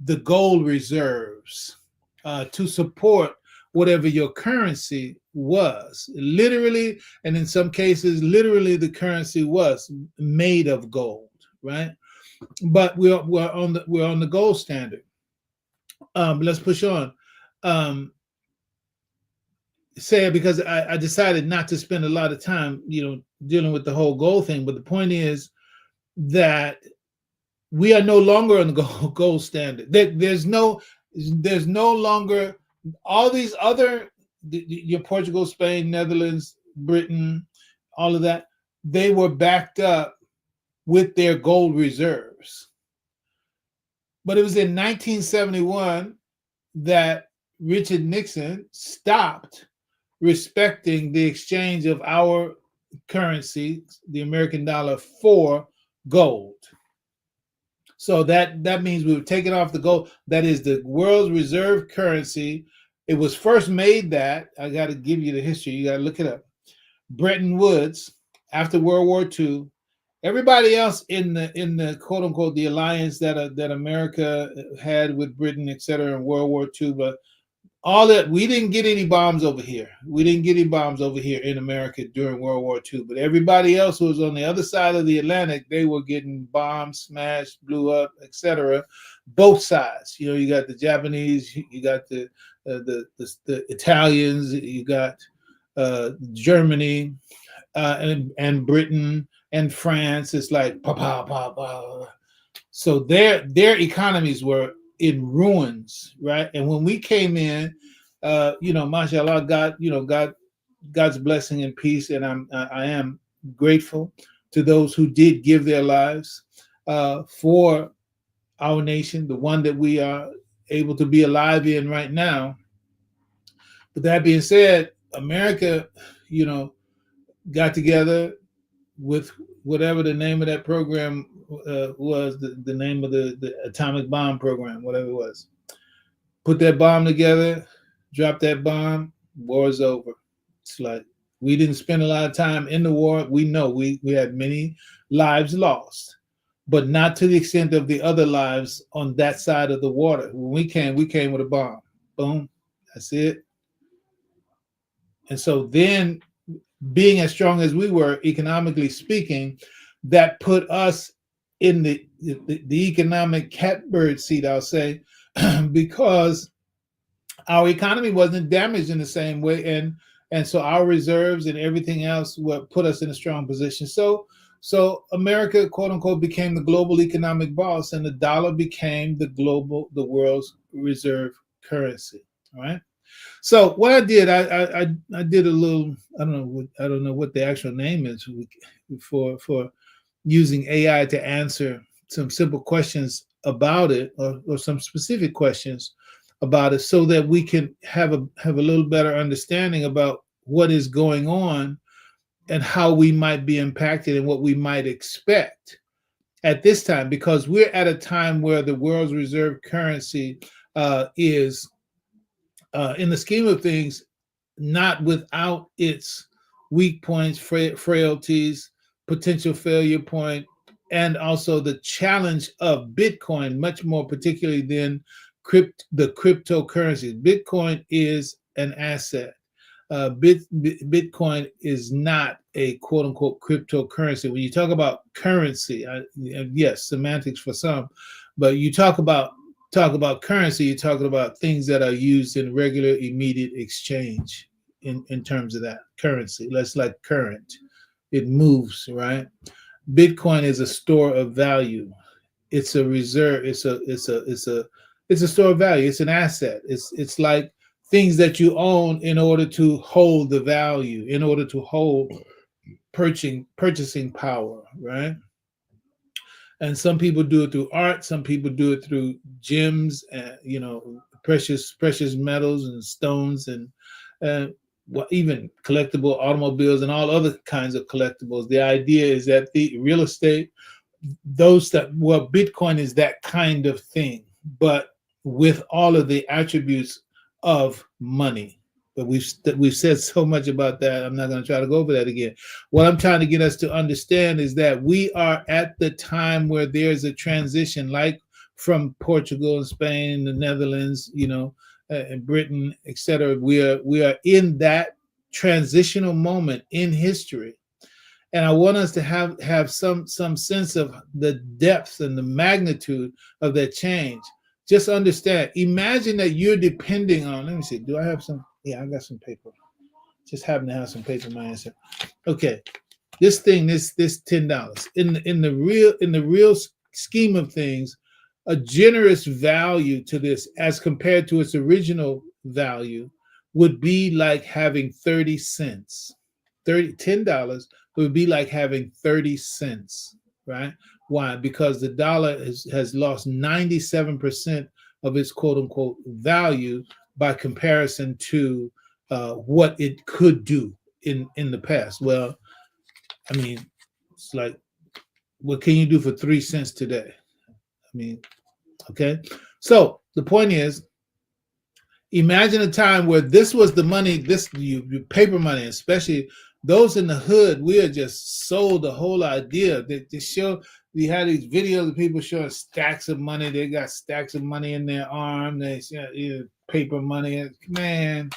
the gold reserves to support whatever your currency was. Literally, and in some cases, literally, the currency was made of gold, right? But we're on the gold standard. Let's push on. Say, because I decided not to spend a lot of time, dealing with the whole gold thing. But the point is that we are no longer on the gold standard. There's no longer all these other, your Portugal, Spain, Netherlands, Britain, all of that. They were backed up with their gold reserves. But it was in 1971 that Richard Nixon stopped respecting the exchange of our currency, the American dollar, for gold. So that means we were taking off the gold. That is the world's reserve currency. It was first made that, I got to give you the history. You got to look it up. Bretton Woods, after World War II. Everybody else in the quote unquote the alliance that America had with Britain, et cetera, in World War II, but all that, we didn't get any bombs over here. We didn't get any bombs over here in America during World War II. But everybody else who was on the other side of the Atlantic, they were getting bombed, smashed, blew up, etc. Both sides. You got the Japanese, you got the Italians, you got Germany, and Britain and France. It's like pa pa pa pa. So their economies were in ruins, right? And when we came in, mashallah, God's blessing and peace, and I am grateful to those who did give their lives for our nation, the one that we are able to be alive in right now. But that being said, America, got together with whatever the name of that program was, the name of the atomic bomb program, whatever it was. Put that bomb together, drop that bomb, war is over. It's like we didn't spend a lot of time in the war. We know we had many lives lost, but not to the extent of the other lives on that side of the water. When we came with a bomb. Boom, that's it. And so then, being as strong as we were, economically speaking, that put us in the economic catbird seat, I'll say, because our economy wasn't damaged in the same way, and so our reserves and everything else put us in a strong position. So America, quote unquote, became the global economic boss, and the dollar became the world's reserve currency. All right. So what I did, I did a little, I don't know what the actual name is for using AI to answer some simple questions about it, or some specific questions about it, so that we can have a little better understanding about what is going on and how we might be impacted and what we might expect at this time, because we're at a time where the world's reserve currency is, in the scheme of things, not without its weak points, frailties, potential failure point, and also the challenge of Bitcoin, much more particularly than the cryptocurrencies. Bitcoin is an asset. Bitcoin is not a quote unquote cryptocurrency. When you talk about currency, yes, semantics for some, but you talk about currency, you're talking about things that are used in regular immediate exchange in terms of that currency. That's like current. It moves, right? Bitcoin is a store of value. It's a reserve. It's a store of value. It's an asset. It's like things that you own in order to hold the value, in order to hold purchasing power, right? And some people do it through art, some people do it through gems, precious metals and stones, and even collectible automobiles and all other kinds of collectibles. The idea is that the real estate, Bitcoin is that kind of thing, but with all of the attributes of money. But we've said so much about that. I'm not going to try to go over that again. What I'm trying to get us to understand is that we are at the time where there's a transition, like from Portugal and Spain and the Netherlands, and Britain, etc. We are in that transitional moment in history, and I want us to have some sense of the depth and the magnitude of that change. Just understand. Imagine that you're depending on. Let me see. Do I have some? Yeah, I got some paper. Just happen to have some paper in my answer. Okay, this $10 in the real scheme of things, a generous value to this as compared to its original value would be like having 30 cents. $10 would be like having 30 cents, right? Why? Because the dollar has lost 97% of its quote unquote value by comparison to what it could do in the past. Well, I mean, it's like, what can you do for 3 cents today? I mean, okay. So the point is, imagine a time where this was the money, you paper money, especially those in the hood. We are just sold the whole idea. We had these videos of people showing stacks of money. They got stacks of money in their arm. They paper money. Man,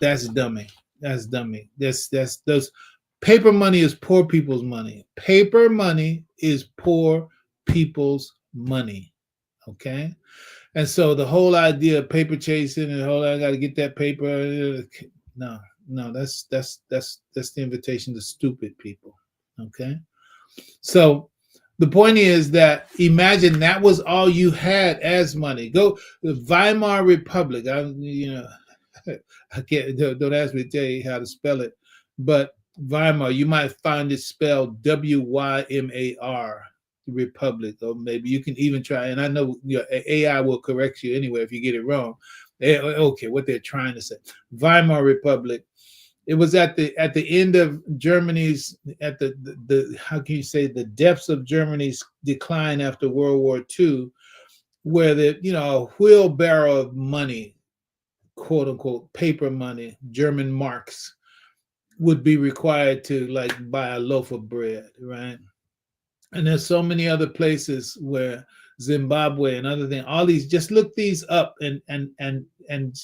that's dummy. That's dummy. That's those paper money is poor people's money. Paper money is poor people's money. Okay. And so the whole idea of paper chasing and I got to get that paper. No, that's the invitation to stupid people. Okay. So the point is that imagine that was all you had as money. Go the Weimar Republic. I can't, don't ask me to tell you how to spell it, but Weimar, you might find it spelled Wymar Republic, or maybe you can even try. And I know AI will correct you anyway if you get it wrong. Okay, what they're trying to say, Weimar Republic. It was at the end of Germany's, at the how can you say, the depths of Germany's decline after World War II, where a wheelbarrow of money, quote unquote paper money, German marks, would be required to like buy a loaf of bread, right? And there's so many other places where Zimbabwe and other things, all these, just look these up and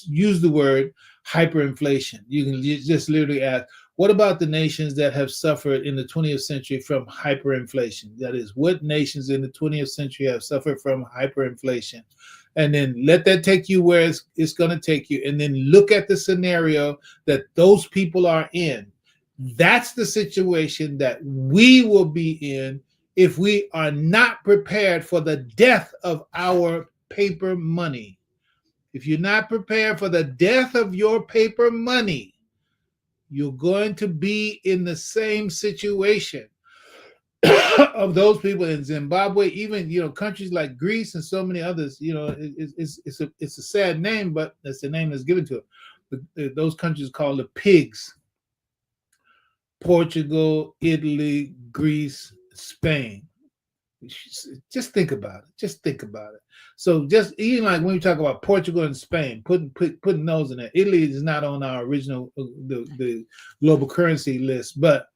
use the word hyperinflation. You can just literally ask, what about the nations that have suffered in the 20th century from hyperinflation? That is, what nations in the 20th century have suffered from hyperinflation? And then let that take you where it's going to take you. And then look at the scenario that those people are in. That's the situation that we will be in if we are not prepared for the death of our paper money. If you're not prepared for the death of your paper money, you're going to be in the same situation of those people in Zimbabwe, even countries like Greece and so many others. It's a sad name, but that's the name that's given to it. Those countries called the pigs: Portugal, Italy, Greece, Spain. Just think about it. Just think about it. So just even like when we talk about Portugal and Spain, putting those in there. Italy is not on our original the global currency list, but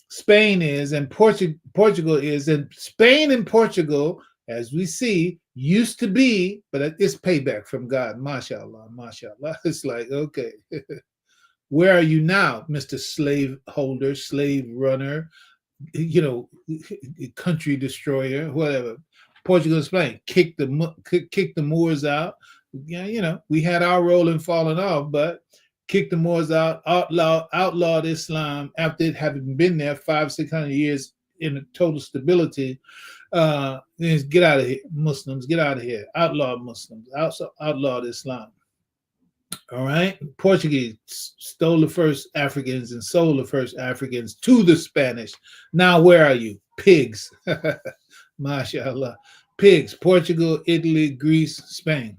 Spain is, and Portugal is, and Spain and Portugal, as we see, used to be, but it's payback from God. Mashallah, mashallah. It's like, okay, where are you now, Mr. Slave holder, slave runner, country destroyer, whatever? Portugal and Spain kicked the Moors out. Yeah, we had our role in falling off, but kicked the Moors out, outlawed Islam after it having been there 500-600 years in total stability. Get out of here, Muslims, get out of here. Outlawed Muslims, outlawed Islam. All right. Portuguese stole the first Africans and sold the first Africans to the Spanish. Now, where are you? Pigs. MashaAllah. Pigs. Portugal, Italy, Greece, Spain.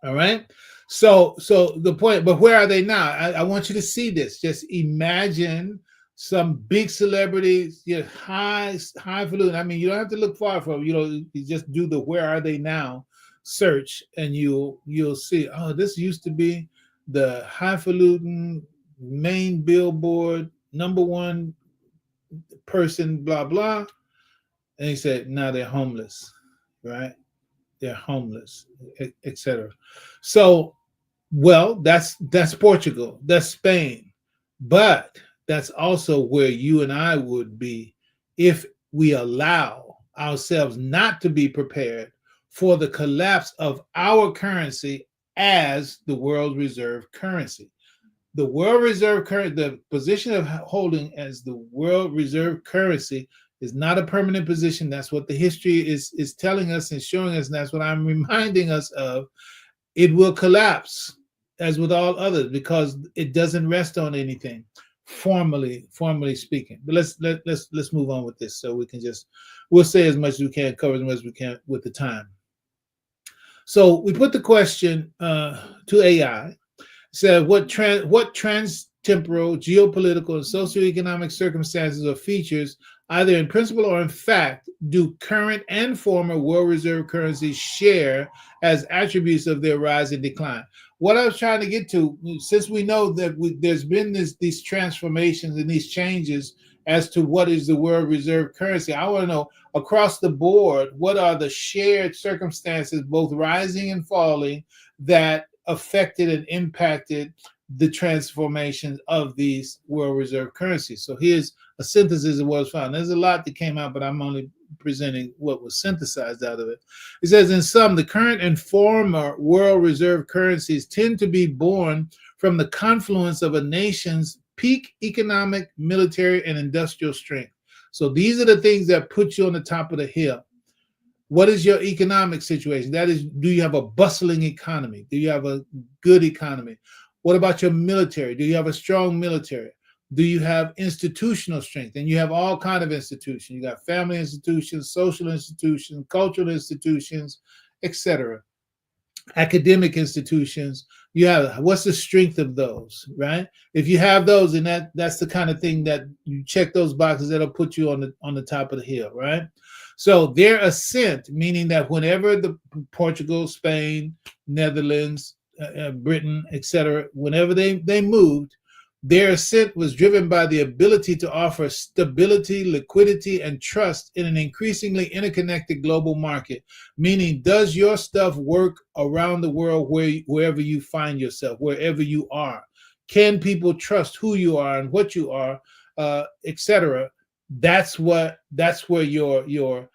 All right. So the point, but where are they now? I want you to see this. Just imagine some big celebrities, highfalutin. I mean, you don't have to look far from, you just do the where are they now search, and you'll see, oh, this used to be the highfalutin main billboard number 1 person, blah blah. And he said, now they're homeless, right? They're homeless, etc. So, well, that's Portugal, that's Spain, but that's also where you and I would be if we allow ourselves not to be prepared for the collapse of our currency as the world reserve currency. The world reserve currency, the position of holding as the world reserve currency is not a permanent position. That's what the history is telling us and showing us, and that's what I'm reminding us of. It will collapse, as with all others, because it doesn't rest on anything, formally speaking. But let's move on with this, so we'll say as much as we can, cover as much as we can with the time. So we put the question to AI. Said what trans-temporal, geopolitical, and socioeconomic circumstances or features, either in principle or in fact, do current and former world reserve currencies share as attributes of their rise and decline? What I was trying to get to, since we know that there's been these transformations and these changes as to what is the world reserve currency, I want to know across the board, what are the shared circumstances, both rising and falling, that affected and impacted the transformations of these world reserve currencies. So here's a synthesis of what was found. There's a lot that came out, but I'm only presenting what was synthesized out of it. It says, in sum, the current and former world reserve currencies tend to be born from the confluence of a nation's peak economic, military, and industrial strength. So these are the things that put you on the top of the hill. What is your economic situation? That is, do you have a bustling economy? Do you have a good economy? What about your military? Do you have a strong military? Do you have institutional strength? And you have all kinds of institutions. You got family institutions, social institutions, cultural institutions, etc. Academic institutions. You have, what's the strength of those, right? If you have those, and that's the kind of thing that you check those boxes, that'll put you on the top of the hill, right? So their ascent, meaning that whenever the Portugal, Spain, Netherlands, Britain, etc., whenever they moved, their ascent was driven by the ability to offer stability, liquidity, and trust in an increasingly interconnected global market. Meaning, does your stuff work around the world wherever you find yourself, wherever you are? Can people trust who you are and what you are, etc.? That's where your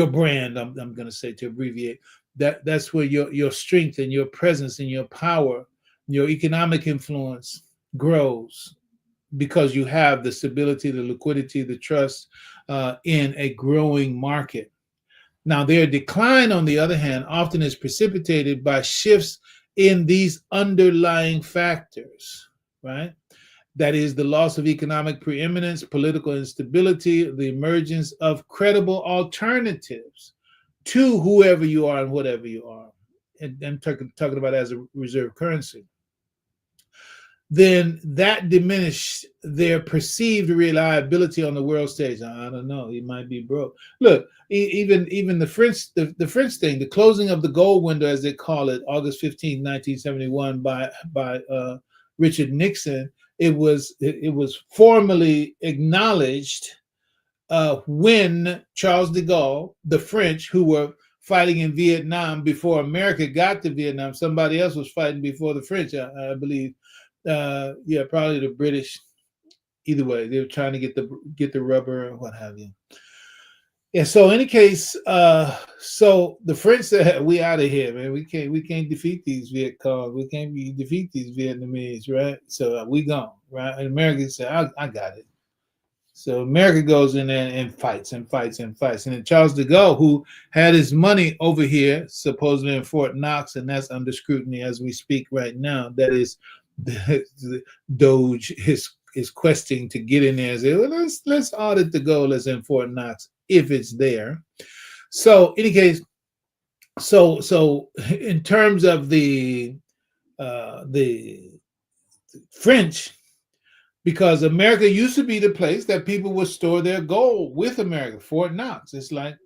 brand, I'm going to say, to abbreviate, that's where your strength and your presence and your power, your economic influence grows, because you have the stability, the liquidity, the trust in a growing market. Now, their decline, on the other hand, often is precipitated by shifts in these underlying factors, right? That is, the loss of economic preeminence, political instability, the emergence of credible alternatives to whoever you are and whatever you are. And I'm talking about as a reserve currency. Then that diminished their perceived reliability on the world stage. I don't know, he might be broke. Look, even the French thing, the closing of the gold window, as they call it, August 15, 1971, by Richard Nixon. It was formally acknowledged when Charles de Gaulle, the French, who were fighting in Vietnam before America got to Vietnam. Somebody else was fighting before the French, I believe. Probably the British. Either way, they were trying to get the rubber and what have you. Yeah. So in any case, so the French said, "We out of here, man. We can't defeat these Viet Cong. We can't defeat these Vietnamese, right? So we gone, right?" And America said, "I got it. So America goes in there and fights and fights and fights. And then Charles de Gaulle, who had his money over here, supposedly in Fort Knox, and that's under scrutiny as we speak right now. That is, the Doge is questing to get in there and say, well, let's audit the gold that's in Fort Knox if it's there. So, in any case, so in terms of the French, because America used to be the place that people would store their gold with America, Fort Knox. It's like,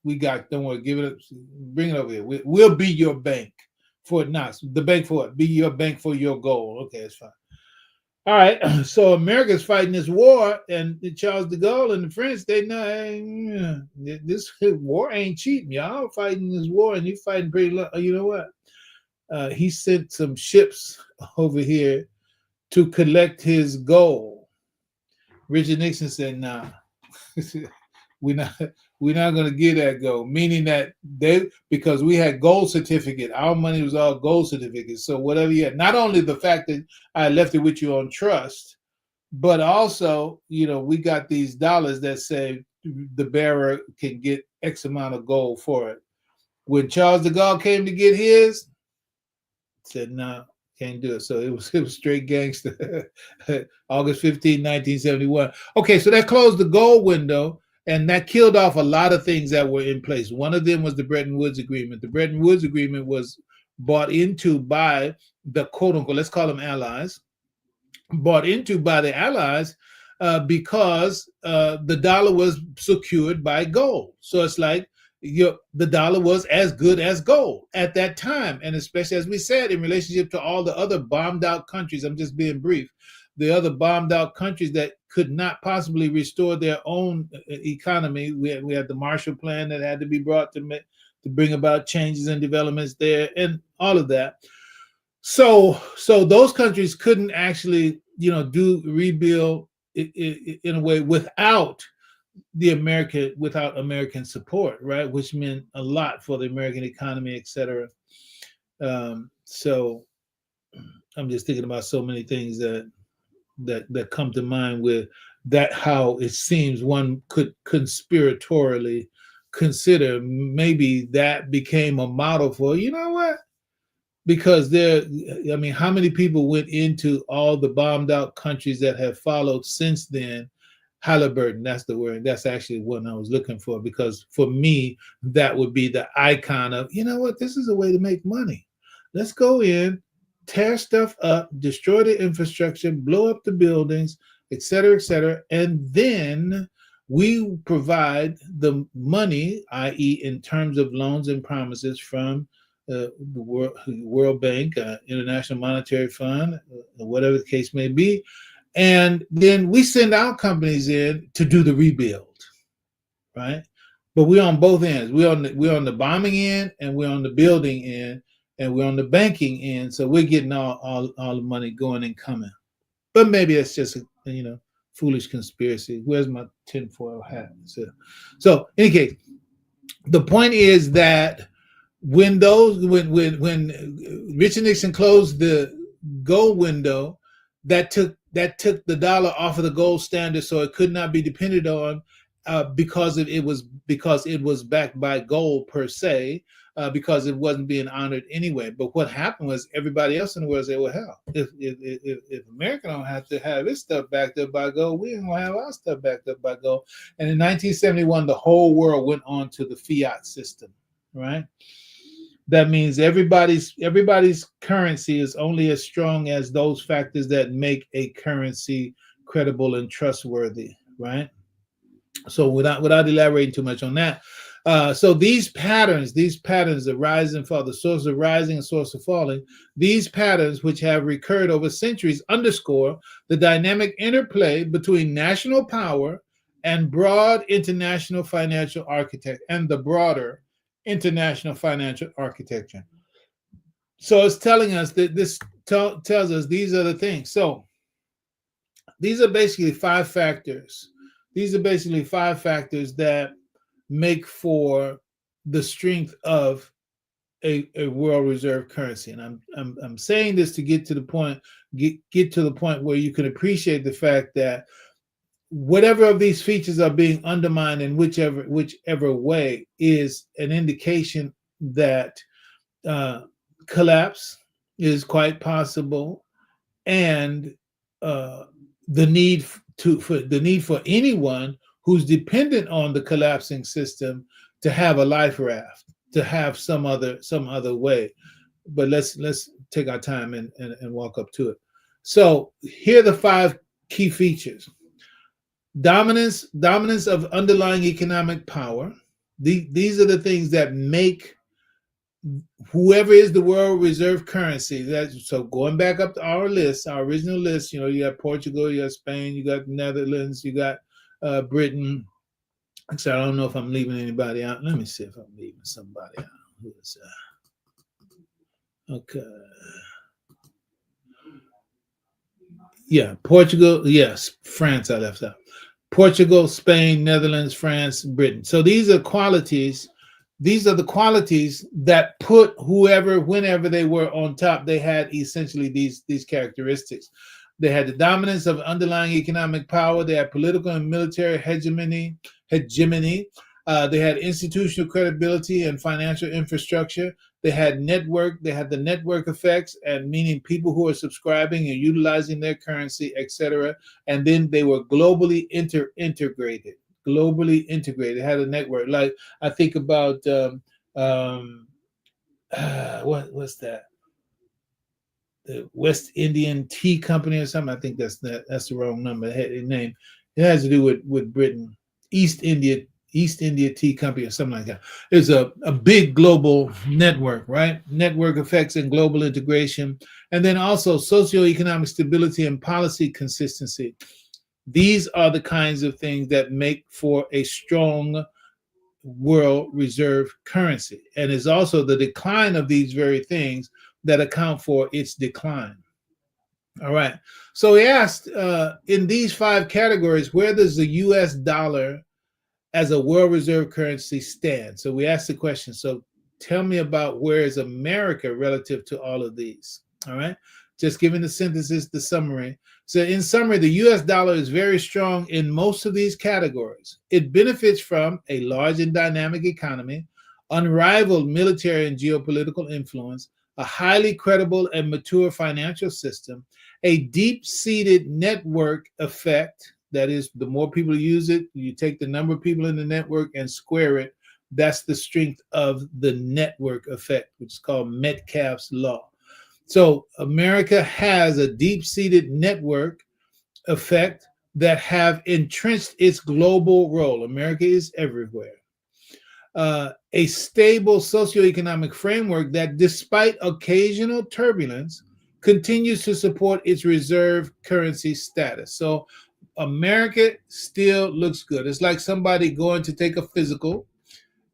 we got, don't worry, give it up, bring it over here. We'll be your bank, Fort Knox. The bank for it, be your bank for your gold. Okay, it's fine. All right, so America's fighting this war, and Charles de Gaulle and the French, they know, hey, this war ain't cheap. Y'all fighting this war, and you fighting pretty low. You know what? He sent some ships over here to collect his gold. Richard Nixon said, "Nah, we're not going to get that gold." Meaning that because we had gold certificate, our money was all gold certificates. So whatever you had, not only the fact that I left it with you on trust, but also, we got these dollars that say the bearer can get X amount of gold for it. When Charles de Gaulle came to get his, said, "No, can't do it." So it was straight gangster. August 15, 1971. Okay, so that closed the gold window, and that killed off a lot of things that were in place. One of them was the Bretton Woods Agreement. The Bretton Woods Agreement was bought into by the quote-unquote, let's call them allies, bought into by the allies because the dollar was secured by gold. So it's like, the dollar was as good as gold at that time. And especially, as we said, in relationship to all the other bombed out countries, I'm just being brief, the other bombed out countries that could not possibly restore their own economy. We had the Marshall Plan that had to be brought to bring about changes and developments there, and all of that. So those countries couldn't actually, do rebuild in a way without American support, right? Which meant a lot for the American economy, etc. So I'm just thinking about so many things that come to mind with that, how it seems one could conspiratorially consider maybe that became a model for, you know what? Because how many people went into all the bombed out countries that have followed since then? Halliburton, that's the word. That's actually what I was looking for, because for me, that would be the icon of, you know what, this is a way to make money. Let's go in, tear stuff up, destroy the infrastructure, blow up the buildings, et cetera, and then we provide the money, i.e., in terms of loans and promises from the World Bank, International Monetary Fund, whatever the case may be. And then we send our companies in to do the rebuild, right? But we're on both ends. We're on the bombing end, and we're on the building end, and we're on the banking end. So we're getting all the money going and coming. But maybe it's just a foolish conspiracy. Where's my tinfoil hat? So in any case, the point is that when Richard Nixon closed the gold window, that took the dollar off of the gold standard, so it could not be depended on because it was backed by gold per se, because it wasn't being honored anyway. But what happened was everybody else in the world said, "Well, hell, if America don't have to have its stuff backed up by gold, we ain't gonna have our stuff backed up by gold." And in 1971, the whole world went on to the fiat system, right? That means everybody's currency is only as strong as those factors that make a currency credible and trustworthy, right? So without elaborating too much on that, so these patterns, the rise and fall, the source of rising and source of falling, these patterns, which have recurred over centuries, underscore the dynamic interplay between national power and broad international financial architecture, and the broader international financial architecture. So it's telling us that this tells us these are the things. So these are basically five factors. That make for the strength of a world reserve currency. And I'm saying this to get to the point where you can appreciate the fact that whatever of these features are being undermined in whichever way is an indication that uh, collapse is quite possible, and uh, the need for anyone who's dependent on the collapsing system to have a life raft, to have some other way. But let's take our time and walk up to it. So here are the 5 key features. Dominance of underlying economic power. These are the things that make whoever is the world reserve currency. So going back up to our list, our original list, you got Portugal, you got Spain, you got Netherlands, you got Britain. Actually, I don't know if I'm leaving anybody out. Let me see if I'm leaving somebody out. Who is that? Okay. Yeah, Portugal. Yes, France I left out. Portugal, Spain, Netherlands, France, Britain. So these are qualities. These are the qualities that put whoever, whenever they were on top, they had essentially these characteristics. They had the dominance of underlying economic power. They had political and military hegemony. They had institutional credibility and financial infrastructure. They had network. They had the network effects, and meaning people who are subscribing and utilizing their currency, etc. And then they were globally integrated. Globally integrated. Had a network. Like I think about what's that? The West Indian Tea Company or something. I think that's the wrong number. Name. It has to do with Britain. East India Tea Company or something like that. It's a big global network, right? Network effects and global integration. And then also socioeconomic stability and policy consistency. These are the kinds of things that make for a strong world reserve currency. And it's also the decline of these very things that account for its decline. All right. So he asked in these 5 categories, where does the US dollar as a world reserve currency stand? So we asked the question, so tell me about where is America relative to all of these? All right. Just giving the synthesis, the summary. So in summary, the US dollar is very strong in most of these categories. It benefits from a large and dynamic economy, unrivaled military and geopolitical influence, a highly credible and mature financial system, a deep-seated network effect. That is, the more people use it, you take the number of people in the network and square it. That's the strength of the network effect, which is called Metcalfe's law. So America has a deep-seated network effect that have entrenched its global role. America is everywhere. A stable socioeconomic framework that, despite occasional turbulence, continues to support its reserve currency status. So America still looks good. It's like somebody going to take a physical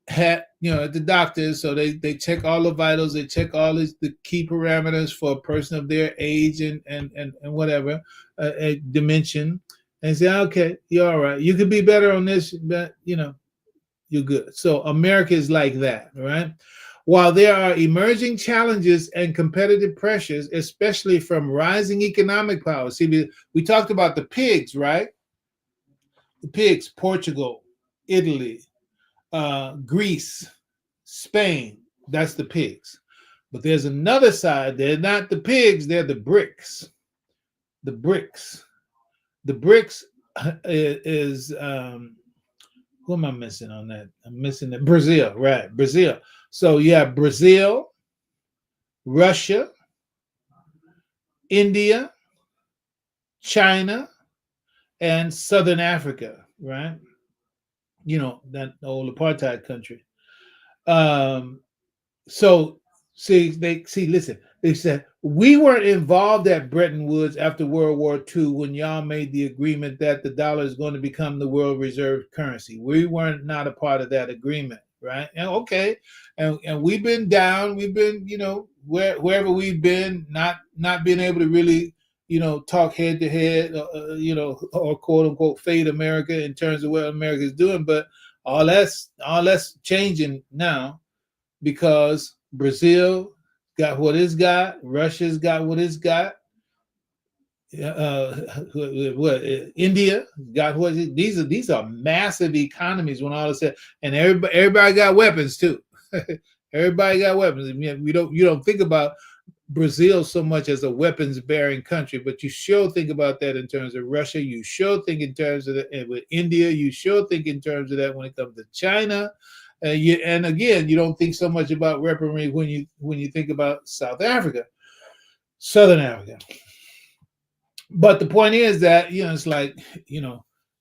at the doctors, so they check all the vitals, they check all the key parameters for a person of their age and whatever dimension, and say, okay, you're all right. You could be better on this, but you're good. So America is like that, right? While there are emerging challenges and competitive pressures, especially from rising economic power. See, we talked about the pigs, right? The pigs, Portugal, Italy, Greece, Spain, that's the pigs. But there's another side. They're not the pigs, they're the bricks. The bricks. The bricks is who am I missing on that? I'm missing the Brazil, right? Brazil. So you have Brazil, Russia, India, China, and Southern Africa, right? That old apartheid country. So listen, they said we weren't involved at Bretton Woods after World War II when y'all made the agreement that the dollar is going to become the world reserve currency. We weren't not a part of that agreement, right? And okay, and we've been down, we've been, wherever we've been, not being able to really, talk head to head, or quote unquote fade America in terms of what America is doing, but all that's changing now, because Brazil got what it's got, Russia's got what it's got, what India got what these are massive economies when all is said, and everybody got weapons too. Everybody got weapons. I mean, you don't think about Brazil so much as a weapons bearing country, but you sure think about that in terms of Russia. You sure think in terms of that with India. You sure think in terms of that when it comes to China. And again, you don't think so much about weaponry when you think about South Africa, Southern Africa. But the point is that it's like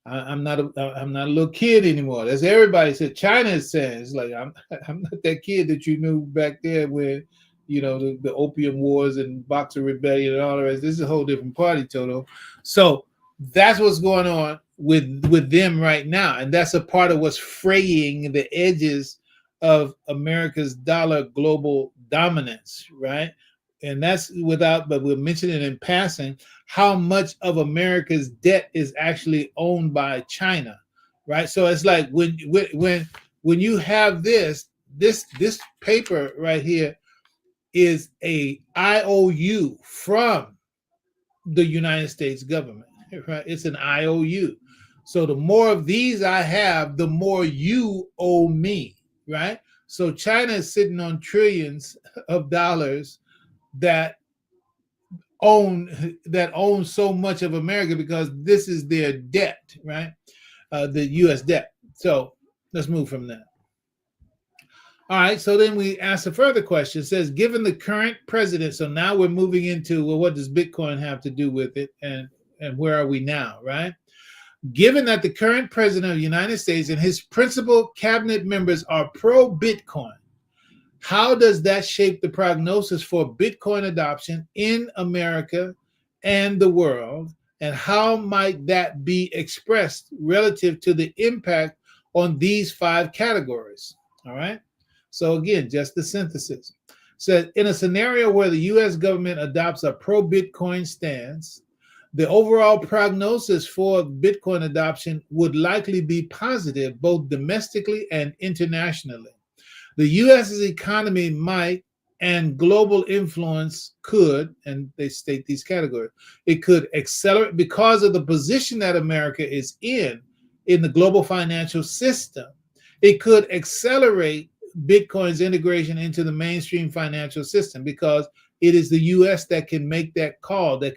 I'm not a little kid anymore. That's everybody said. China is saying it's like I'm not that kid that you knew back there when the opium wars and Boxer Rebellion and all the rest. This is a whole different party, Toto. So that's what's going on with them right now, and that's a part of what's fraying the edges of America's dollar global dominance, right? And that's but we'll mention it in passing, how much of America's debt is actually owned by China, right? So it's like when you have this paper right here is a IOU from the United States government, right? It's an IOU. So the more of these I have, the more you owe me, right? So China is sitting on trillions of dollars that own so much of America because this is their debt, right? The U.S. debt. So let's move from that. All right. So then we ask a further question. It says, given the current president, so now we're moving into, well, what does Bitcoin have to do with it, and where are we now, right? Given that the current president of the United States and his principal cabinet members are pro-Bitcoin, how does that shape the prognosis for Bitcoin adoption in America and the world? And how might that be expressed relative to the impact on these 5 categories? All right. So again, just the synthesis. So in a scenario where the U.S. government adopts a pro-Bitcoin stance, the overall prognosis for Bitcoin adoption would likely be positive, both domestically and internationally. The U.S.'s economy might, and global influence could, and they state these categories, it could accelerate because of the position that America is in the global financial system. It could accelerate Bitcoin's integration into the mainstream financial system because it is the U.S. that can make that call, that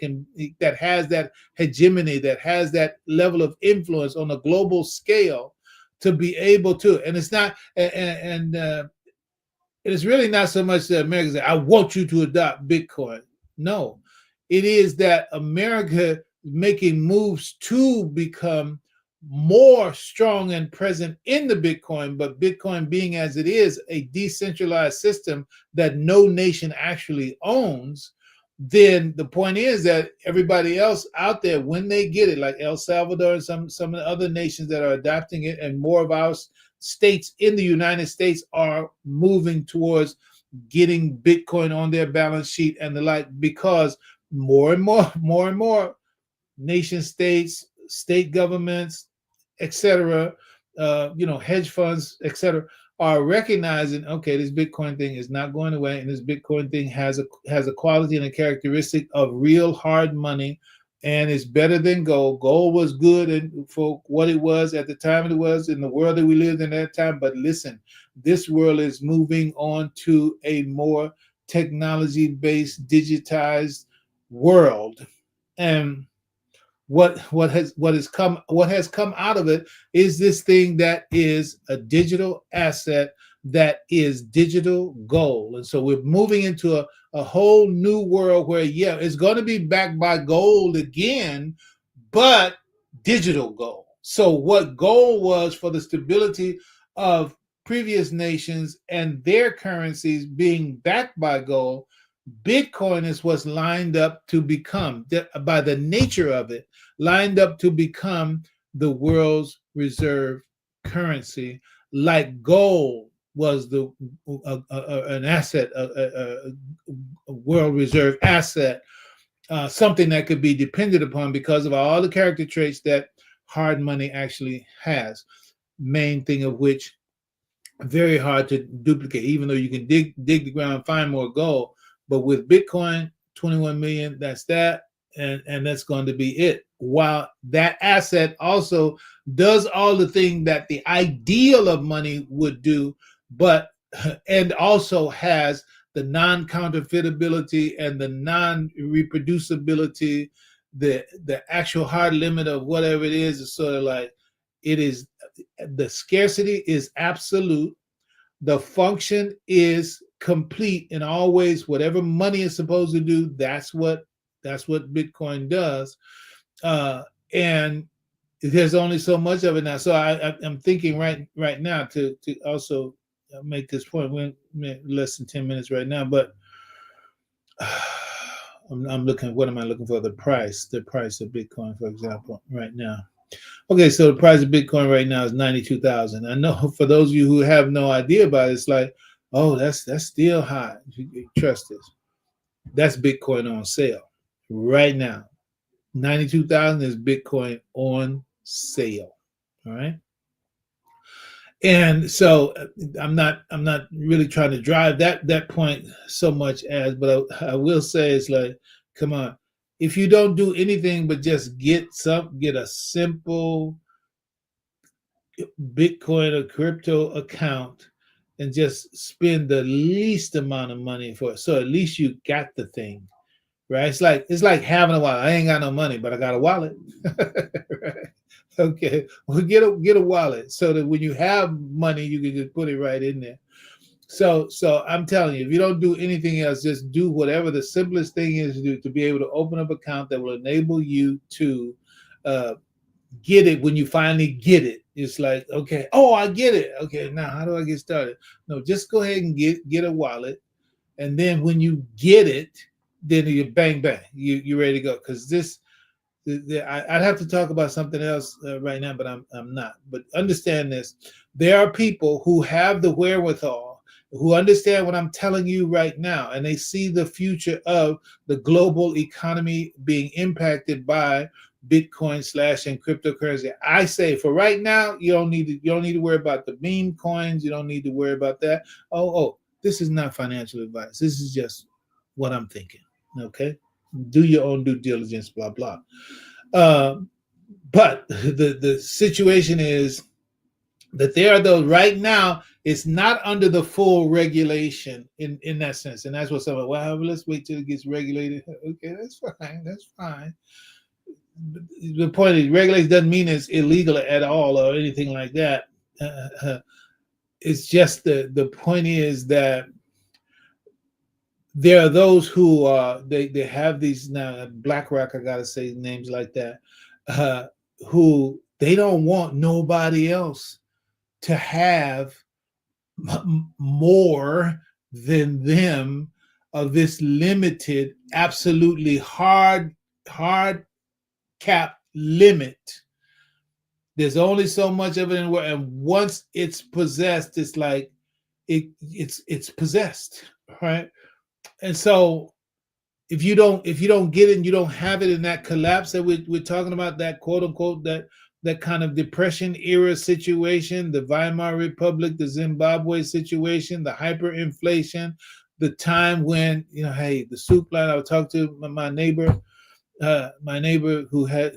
has that hegemony, that has that level of influence on a global scale to be able to. And it's not, and it's really not so much that America say, I want you to adopt Bitcoin. No, it is that America making moves to become more strong and present in the Bitcoin, but Bitcoin being as it is a decentralized system that no nation actually owns, then the point is that everybody else out there, when they get it, like El Salvador and some of the other nations that are adopting it, and more of our states in the United States are moving towards getting Bitcoin on their balance sheet and the like, because more and more nation states, state governments, etc., hedge funds, etc., are recognizing, okay, this Bitcoin thing is not going away, and this Bitcoin thing has a quality and a characteristic of real hard money, and it's better than gold. Gold was good and for what it was at the time it was in the world that we lived in at that time. But listen, this world is moving on to a more technology-based, digitized world, and what has come out of it is this thing that is a digital asset, that is digital gold. And so we're moving into a whole new world where, it's going to be backed by gold again, but digital gold. So what gold was for the stability of previous nations and their currencies being backed by gold, Bitcoin is what's lined up to become, by the nature of it, lined up to become the world's reserve currency, like gold was an asset, a world reserve asset, something that could be depended upon because of all the character traits that hard money actually has. Main thing of which, very hard to duplicate, even though you can dig the ground and find more gold. But with Bitcoin, 21 million, that's that. and that's going to be it. While that asset also does all the thing that the ideal of money would do, but and also has the non-counterfeitability and the non-reproducibility, the actual hard limit of whatever it is sort of like it is. The scarcity is absolute. The function is complete in all ways. Whatever money is supposed to do, that's what Bitcoin does. And there's only so much of it now. So I'm thinking right now to also make this point. We're less than 10 minutes right now, but I'm looking. What am I looking for? The price of Bitcoin, for example, right now. Okay, so the price of Bitcoin right now is 92,000. I know for those of you who have no idea about it, it's like, oh, that's still high. Trust this. That's Bitcoin on sale right now. 92,000 is Bitcoin on sale. All right. And so I'm not really trying to drive that point so much as, but I will say it's like, come on, if you don't do anything but just get a simple Bitcoin or crypto account and just spend the least amount of money for it, so at least you got the thing. Right? It's like having a wallet. I ain't got no money, but I got a wallet. Right? Okay. Well, get a wallet so that when you have money, you can just put it right in there. So I'm telling you, if you don't do anything else, just do whatever the simplest thing is to do to be able to open up an account that will enable you to get it when you finally get it. It's like, okay, oh, I get it. Okay, now how do I get started? No, just go ahead and get a wallet. And then when you get it, then you bang bang, you're ready to go. Because I'd have to talk about something else right now, but I'm not. But understand this: there are people who have the wherewithal, who understand what I'm telling you right now, and they see the future of the global economy being impacted by Bitcoin / and cryptocurrency. I say for right now, you don't need to worry about the meme coins. You don't need to worry about that. Oh, this is not financial advice. This is just what I'm thinking. Okay, do your own due diligence. Blah blah. But the situation is that there are those right now. It's not under the full regulation in that sense, and that's what someone. Well, let's wait till it gets regulated. Okay, that's fine. That's fine. The point is, regulation doesn't mean it's illegal at all or anything like that. It's just the point is that there are those who they have these now. BlackRock, I gotta say names like that, who they don't want nobody else to have more than them of this limited, absolutely hard cap limit. There's only so much of it in the world, and once it's possessed, it's like it's possessed, right? And so if you don't get it and you don't have it in that collapse that we're talking about, that quote unquote that kind of depression era situation, the Weimar Republic, the Zimbabwe situation, the hyperinflation, the time when, hey, the soup line. I would talk to my neighbor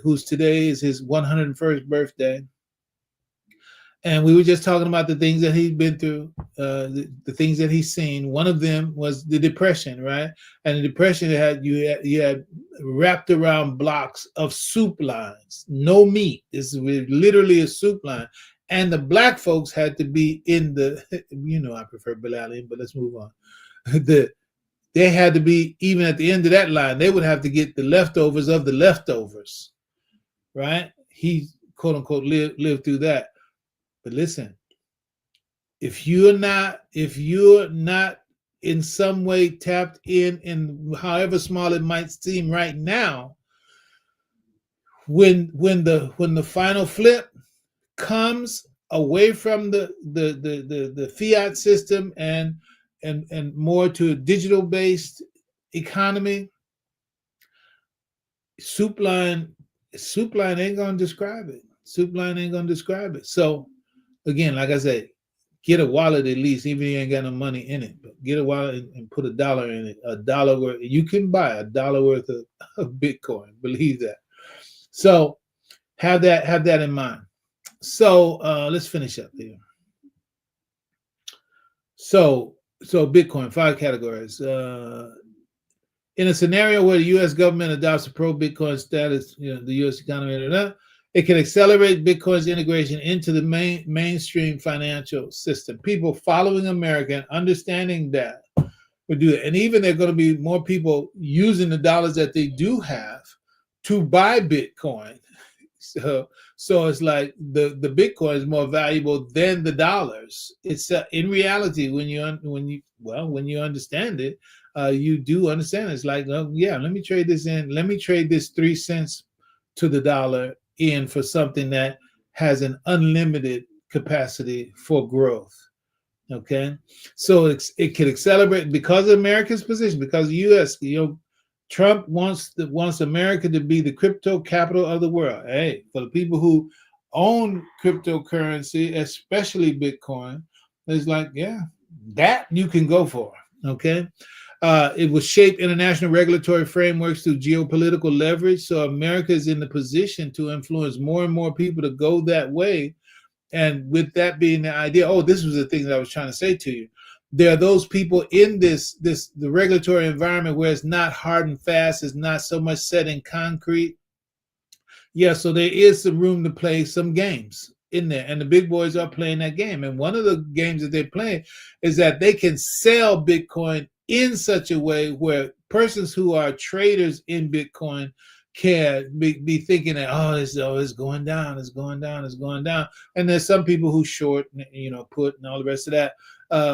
who's today is his 101st birthday. And we were just talking about the things that he'd been through, the things that he's seen. One of them was the depression, right? And the depression you had wrapped around blocks of soup lines, no meat. This is literally a soup line. And the black folks had to be in the, I prefer Bilalian, but let's move on. They had to be, even at the end of that line, they would have to get the leftovers of the leftovers, right? He, quote unquote, lived through that. But listen, if you're not in some way tapped in however small it might seem right now, when the final flip comes away from the fiat system and more to a digital based economy, soup line ain't gonna describe it. Soup line ain't gonna describe it. So again, like I said, get a wallet at least, even if you ain't got no money in it. But get a wallet and put $1 in it. $1 worth. You can buy $1 worth of Bitcoin. Believe that. So have that in mind. So let's finish up here. So Bitcoin, 5 categories. In a scenario where the U.S. government adopts a pro-Bitcoin status, the U.S. economy, it can accelerate Bitcoin's integration into the mainstream financial system. People following America and understanding that would do it. And even there are going to be more people using the dollars that they do have to buy Bitcoin. So it's like the Bitcoin is more valuable than the dollars. It's in reality when you understand it, you do understand it. It's like, yeah, let me trade this in. Let me trade this 3 cents to the dollar in for something that has an unlimited capacity for growth. Okay, so it can accelerate because of America's position, because the U.S. Trump wants America to be the crypto capital of the world. Hey, for the people who own cryptocurrency, especially Bitcoin, it's like, yeah, that you can go for. Okay. It will shape international regulatory frameworks through geopolitical leverage. So America is in the position to influence more and more people to go that way. And with that being the idea, this was the thing that I was trying to say to you. There are those people in the regulatory environment where it's not hard and fast, it's not so much set in concrete. Yeah, so there is some room to play some games in there, and the big boys are playing that game. And one of the games that they're playing is that they can sell Bitcoin in such a way where persons who are traders in Bitcoin can be thinking that it's going down, it's going down, it's going down. And there's some people who short, put and all the rest of that.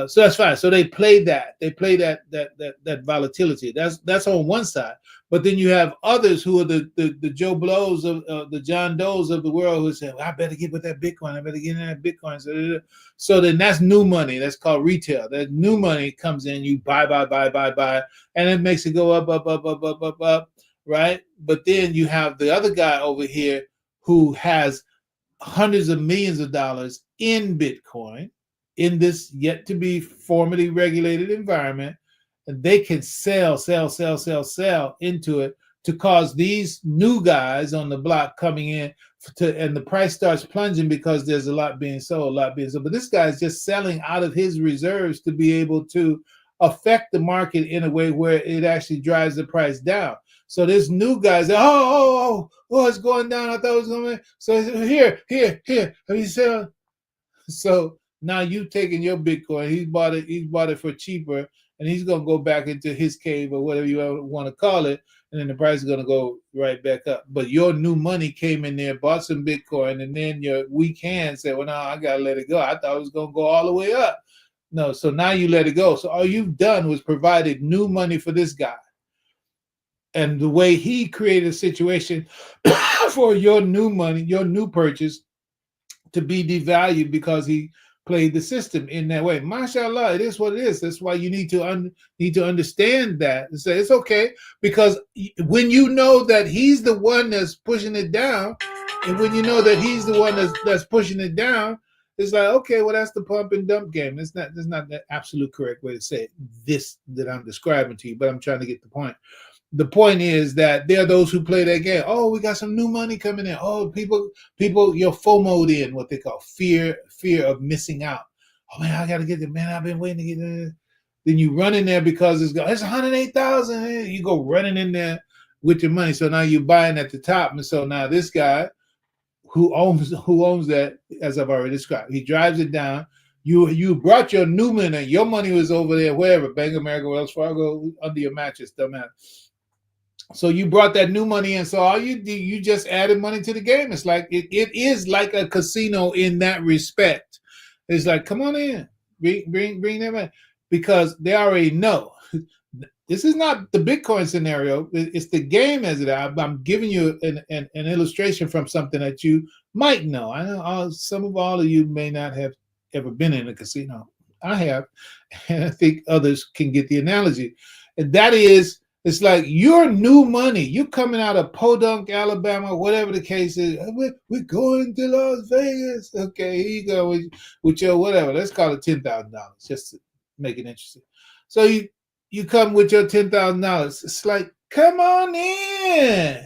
So that's fine. So they play that. They play that volatility. That's on one side. But then you have others who are the Joe Blows of the John Does of the world who say, well, I better get with that Bitcoin. I better get in that Bitcoin. So then that's new money. That's called retail. That new money comes in. You buy, and it makes it go up. Right? But then you have the other guy over here who has hundreds of millions of dollars in Bitcoin in this yet to be formally regulated environment, and they can sell into it to cause these new guys on the block coming in and the price starts plunging because there's a lot being sold. But this guy is just selling out of his reserves to be able to affect the market in a way where it actually drives the price down. So this new guy's, it's going down. I thought it was going to. So here. Have you sell? So now you taking your Bitcoin. He's bought it for cheaper, and he's gonna go back into his cave or whatever you want to call it, and then the price is gonna go right back up. But your new money came in there, bought some Bitcoin, and then your weak hand said, "Well, no, I gotta let it go. I thought it was gonna go all the way up." No, so now you let it go. So all you've done was provided new money for this guy. And the way he created a situation for your new money, your new purchase, to be devalued because he played the system in that way. Mashallah, it is what it is. That's why you need to understand that and say it's okay, because when you know that he's the one that's pushing it down, and when you know that he's the one that's pushing it down, it's like, okay, well, that's the pump and dump game. That's not the absolute correct way to say it, this that I'm describing to you, but I'm trying to get the point. The point is that there are those who play that game. Oh, we got some new money coming in. Oh, people, you're FOMO'd in, what they call fear of missing out. Oh man, I got to get it, man. I've been waiting to get it. Then you run in there because it's 108,000. You go running in there with your money. So now you're buying at the top, and so now this guy who owns that, as I've already described, he drives it down. You brought your new money. Your money was over there, wherever, Bank of America, Wells Fargo, under your mattress, doesn't matter. So you brought that new money in. So all you just added money to the game. It's like it is like a casino in that respect. It's like, come on in, bring them in, because they already know. This is not the Bitcoin scenario. It's the game as it is. I'm giving you an illustration from something that you might know. I know some of all of you may not have ever been in a casino. I have, and I think others can get the analogy. And that is It's like your new money. You coming out of Podunk, Alabama, whatever the case is. We're going to Las Vegas. Okay, here you go with your whatever. Let's call it $10,000 just to make it interesting. So you come with your $10,000. It's like, come on in,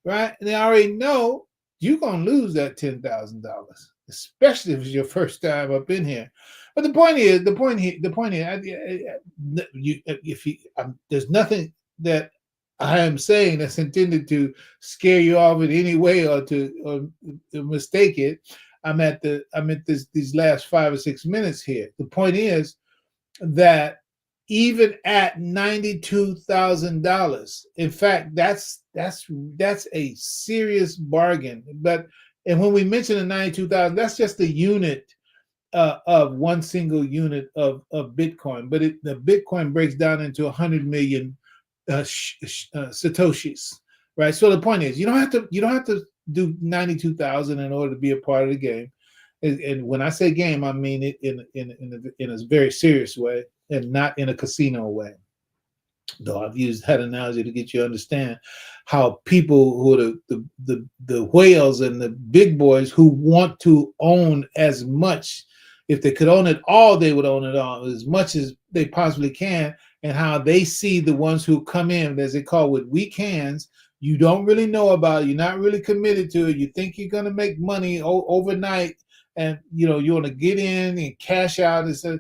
right? And they already know you're gonna lose that $10,000, especially if it's your first time up in here. But the point is, there's nothing that I am saying that's intended to scare you off in any way or to mistake it. I'm at these last 5 or 6 minutes here. The point is that even at $92,000, in fact, that's a serious bargain. But and when we mention the 92,000, that's just a unit of one single unit of Bitcoin. But the Bitcoin breaks down into 100 million satoshis, right? So the point is, you don't have to do 92,000 in order to be a part of the game. And when I say game, I mean it in a very serious way and not in a casino way. Though I've used that analogy to get you to understand how people who are the whales and the big boys who want to own as much, if they could own it all, they would own it all as much as they possibly can, and how they see the ones who come in, as they call, with weak hands. You don't really know about it. You're not really committed to it. You think you're going to make money overnight, and you want to get in and cash out and say,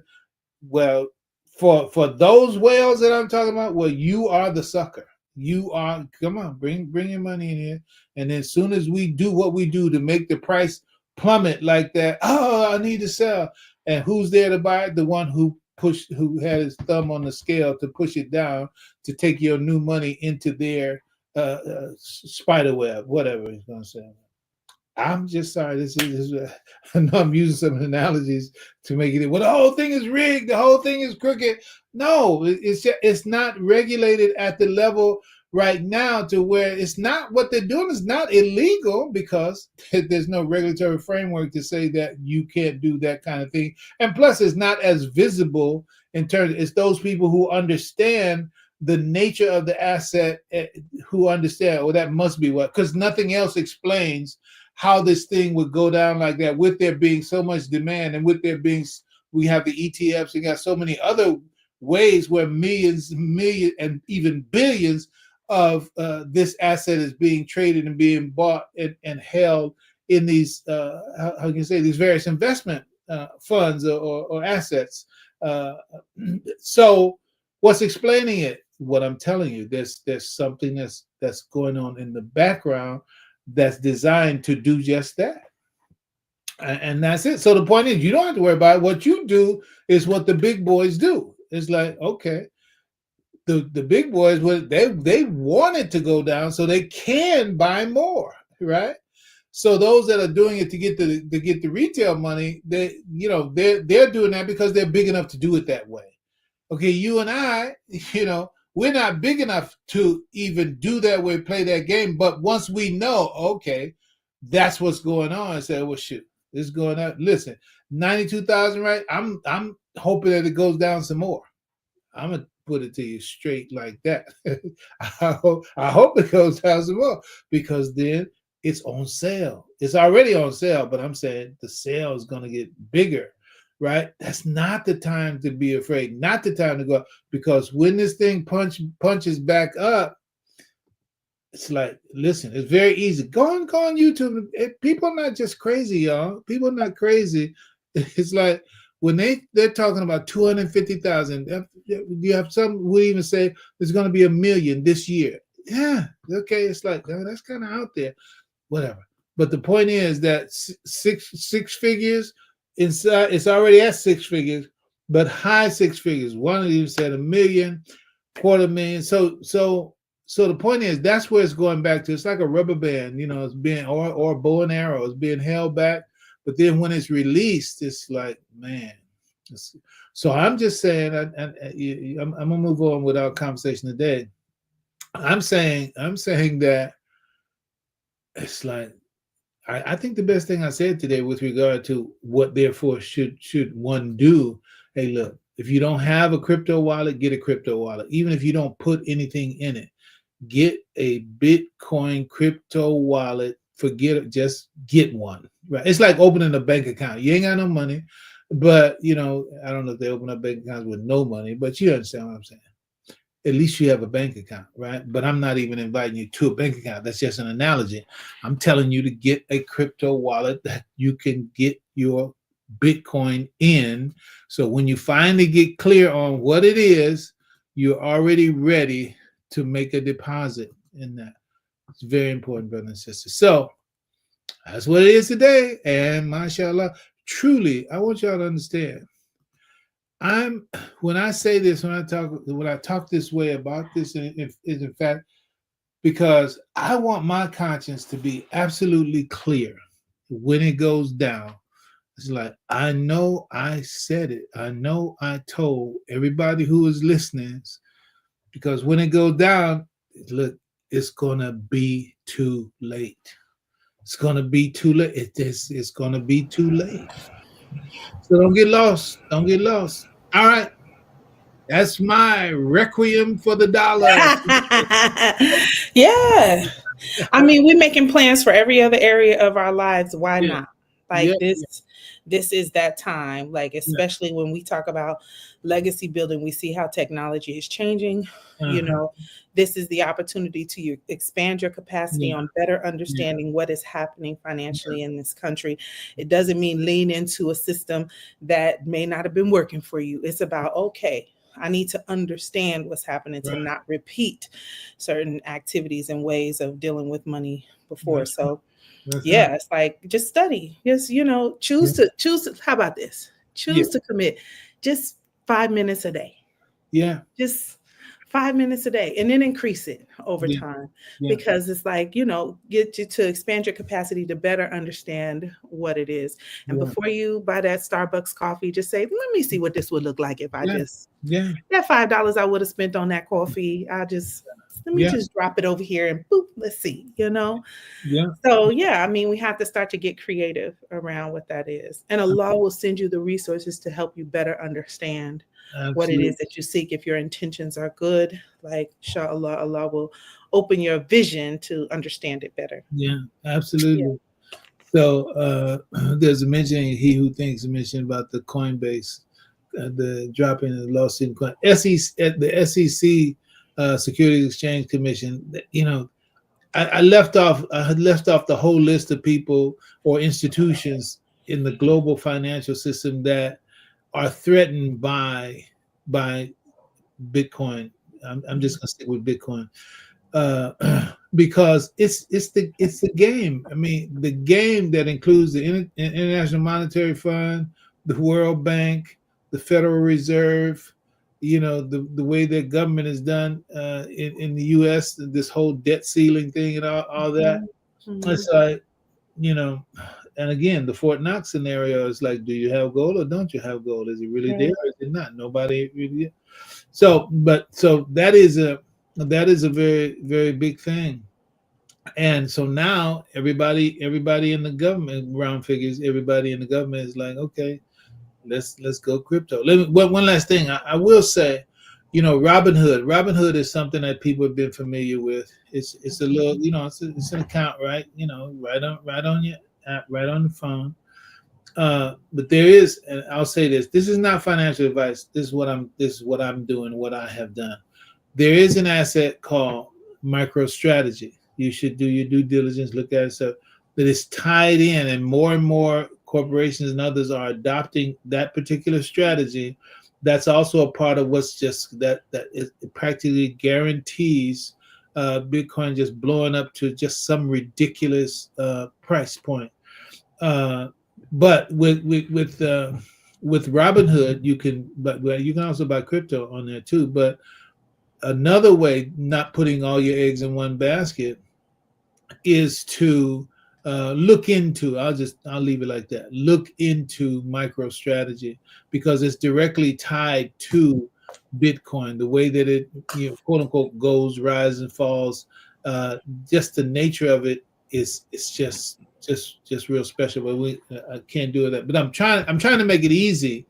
well, for those whales that I'm talking about, well, you are the sucker. You are, come on, bring your money in here. And then as soon as we do what we do to make the price plummet like that, oh, I need to sell. And who's there to buy it? The one who had his thumb on the scale to push it down to take your new money into their spider web, whatever he's going to say. I'm just sorry. This is I know I'm using some analogies to make it. Well, the whole thing is rigged. The whole thing is crooked. No, it's not regulated at the level right now to where it's not, what they're doing is not illegal, because there's no regulatory framework to say that you can't do that kind of thing. And plus, it's not as visible in terms. It's those people who understand the nature of the asset, who understand, well, that must be what, because nothing else explains how this thing would go down like that, with there being so much demand, and with there being, we have the ETFs and got so many other ways where millions, and even billions of this asset is being traded and being bought and held in these, how can you say, these various investment funds or assets. So what's explaining it? What I'm telling you, there's something that's going on in the background that's designed to do just that. And that's it. So the point is, you don't have to worry about it. What you do is what the big boys do. It's like, okay, the big boys, they want it to go down so they can buy more, right? So those that are doing it to get the retail money, they're doing that because they're big enough to do it that way. Okay, you and I, we're not big enough to even do that way, play that game. But once we know, okay, that's what's going on, I say, well, shoot, this is going up. Listen, 92,000, right? I'm hoping that it goes down some more. I'm gonna put it to you straight like that. I hope it goes down some more, because then it's on sale. It's already on sale, but I'm saying the sale is gonna get bigger. Right? That's not the time to be afraid, not the time to go, because when this thing punches back up, it's like, listen, it's very easy. Go on YouTube. People are not just crazy, y'all. People are not crazy. It's like when they're talking about 250,000, you have some who even say there's going to be 1 million this year. Yeah, okay. It's like, that's kind of out there, whatever. But the point is that six figures inside, it's already at 6 figures, but high 6 figures. One of you said 1 million, 250,000. So the point is, that's where it's going back to. It's like a rubber band, it's being, or a bow and arrow, it's being held back. But then when it's released, it's like, man. So I'm just saying, I'm gonna move on with our conversation today. I'm saying that it's like, I think the best thing I said today with regard to what therefore should one do. Hey, look, If you don't have a crypto wallet, get a crypto wallet. Even if you don't put anything in it, get a Bitcoin crypto wallet. Forget it, just get one. Right? It's like opening a bank account. You ain't got no money, but I don't know if they open up bank accounts with no money, but you understand what I'm saying. At least you have a bank account, right? But I'm not even inviting you to a bank account. That's just an analogy. I'm telling you to get a crypto wallet that you can get your Bitcoin in. So when you finally get clear on what it is, you're already ready to make a deposit in that. It's very important, brothers and sisters. So that's what it is today. And mashallah, truly, I want y'all to understand. When I say this, when I talk this way about this, is in fact because I want my conscience to be absolutely clear when it goes down. It's like, I know I said it. I know I told everybody who is listening, because when it goes down, look, it's gonna be too late. It's gonna be too late. It's gonna be too late. So don't get lost. Don't get lost. All right. That's my requiem for the dollar.
Yeah. I mean, we're making plans for every other area of our lives. Why
Yeah,
not?
yeah,
Like this is that time. Like
yeah.
especially when we talk about legacy building, we see how technology is changing. You
Uh-huh.
know, this is the opportunity to expand your capacity
Yeah,
on better
yeah,
understanding what is happening financially in this country. It doesn't mean lean into a system that may not have been working for you. It's about, okay, I need to understand what's happening to
right.
not repeat certain activities and ways of dealing with money before.
That's
So
that's right.
yeah, it's like just study. Just,
Yeah,
choose to how about this?
yeah,
Choose to commit just 5 minutes a day.
yeah,
Just 5 minutes a day and then increase it over
yeah,
time
yeah,
because it's like, get you to expand your capacity to better understand what it is. And
yeah,
before you buy that Starbucks coffee, just say, let me see what this would look like if I
yeah,
just
yeah,
that $5 I would have spent on that coffee, I just let me
yeah,
just drop it over here and boop, let's see.
yeah.
So yeah, I mean, we have to start to get creative around what that is. And Allah will send you the resources to help you better understand what it
Absolutely.
is that you seek. If your intentions are good, like inshallah, Allah will open your vision to understand it better.
Yeah,
Yeah.
absolutely. So there's a mention, he who thinks a mention about the Coinbase, the dropping of the lawsuit. SEC, at the SEC, Securities Exchange Commission. I had left off the whole list of people or institutions in the global financial system that are threatened by Bitcoin. I'm just gonna stick with Bitcoin because it's the game. I mean, the game that includes the International Monetary Fund, the World Bank, the Federal Reserve. The way that government is done in the U.S. This whole debt ceiling thing and all that.
Mhm.
It's like you know, and again, the Fort Knox scenario is like, do you have gold or don't you have gold? Is it really there
Right.
or is it not? Nobody really. So that is a very very big thing. And so now everybody in the government, round figures, everybody in the government is like, okay, let's go crypto. Let me one last thing. I will say, Robinhood. Robinhood is something that people have been familiar with. It's a little, it's an account, right? Right on your app, right on the phone. But there is, and I'll say this: this is not financial advice. This is what I'm doing, what I have done. There is an asset called MicroStrategy. You should do your due diligence, look at it. So that is tied in, and more corporations and others are adopting that particular strategy. That's also a part of what's just that it practically guarantees Bitcoin just blowing up to just some ridiculous price point. Uh, but with Robinhood, you can also buy crypto on there too. But another way, not putting all your eggs in one basket, is to look into. I'll leave it like that. Look into MicroStrategy because it's directly tied to Bitcoin. The way that it, quote unquote, goes, rises and falls. Uh, just the nature of it is it's just real special. But I can't do that. But I'm trying to make it easy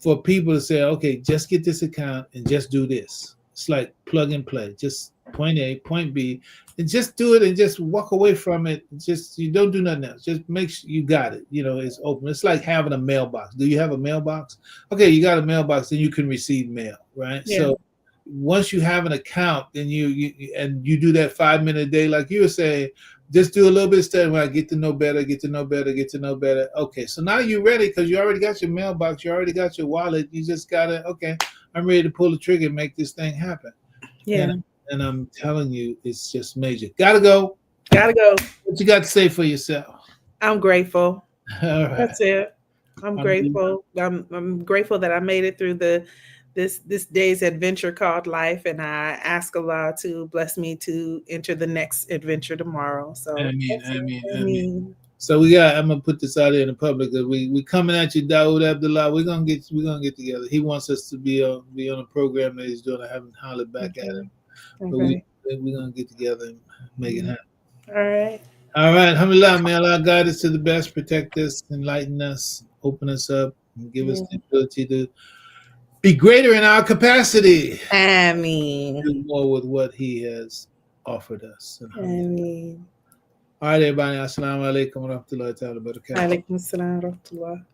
for people to say, okay, just get this account and just do this. It's like plug and play. Just point A, point B, and just do it and just walk away from it. Just you don't do nothing else. Just make sure you got it. It's open. It's like having a mailbox. Do you have a mailbox? Okay, you got a mailbox, then you can receive mail, right?
Yeah.
So once you have an account, then you do that 5 minute a day, like you were saying. Just do a little bit of study. When I get to know better, get to know better, get to know better. Okay, so now you're ready because you already got your mailbox, you already got your wallet. You just gotta, okay, I'm ready to pull the trigger and make this thing happen.
Yeah.
And I'm telling you, it's just major. Gotta go.
Gotta go.
What you got to say for yourself?
I'm grateful.
All right.
That's it. I'm grateful. I'm grateful that I made it through this day's adventure called life, and I ask Allah to bless me to enter the next adventure tomorrow. So
Amen. So I'm gonna put this out there in the public. We coming at you, Dawood Abdullah. We're gonna get together. He wants us to be on a program that he's doing. I haven't hollered back at him, but we're gonna get together and make it happen. All right. Alhamdulillah, may Allah guide us to the best, protect us, enlighten us, open us up, and give us the ability to be greater in our capacity.
Ameen.
Do more with what He has offered us.
Ameen.
All right, everybody. Assalamu alaikum wa rahmatullahi wa barakatuh.
Alaikum assalam wa rahmatullah.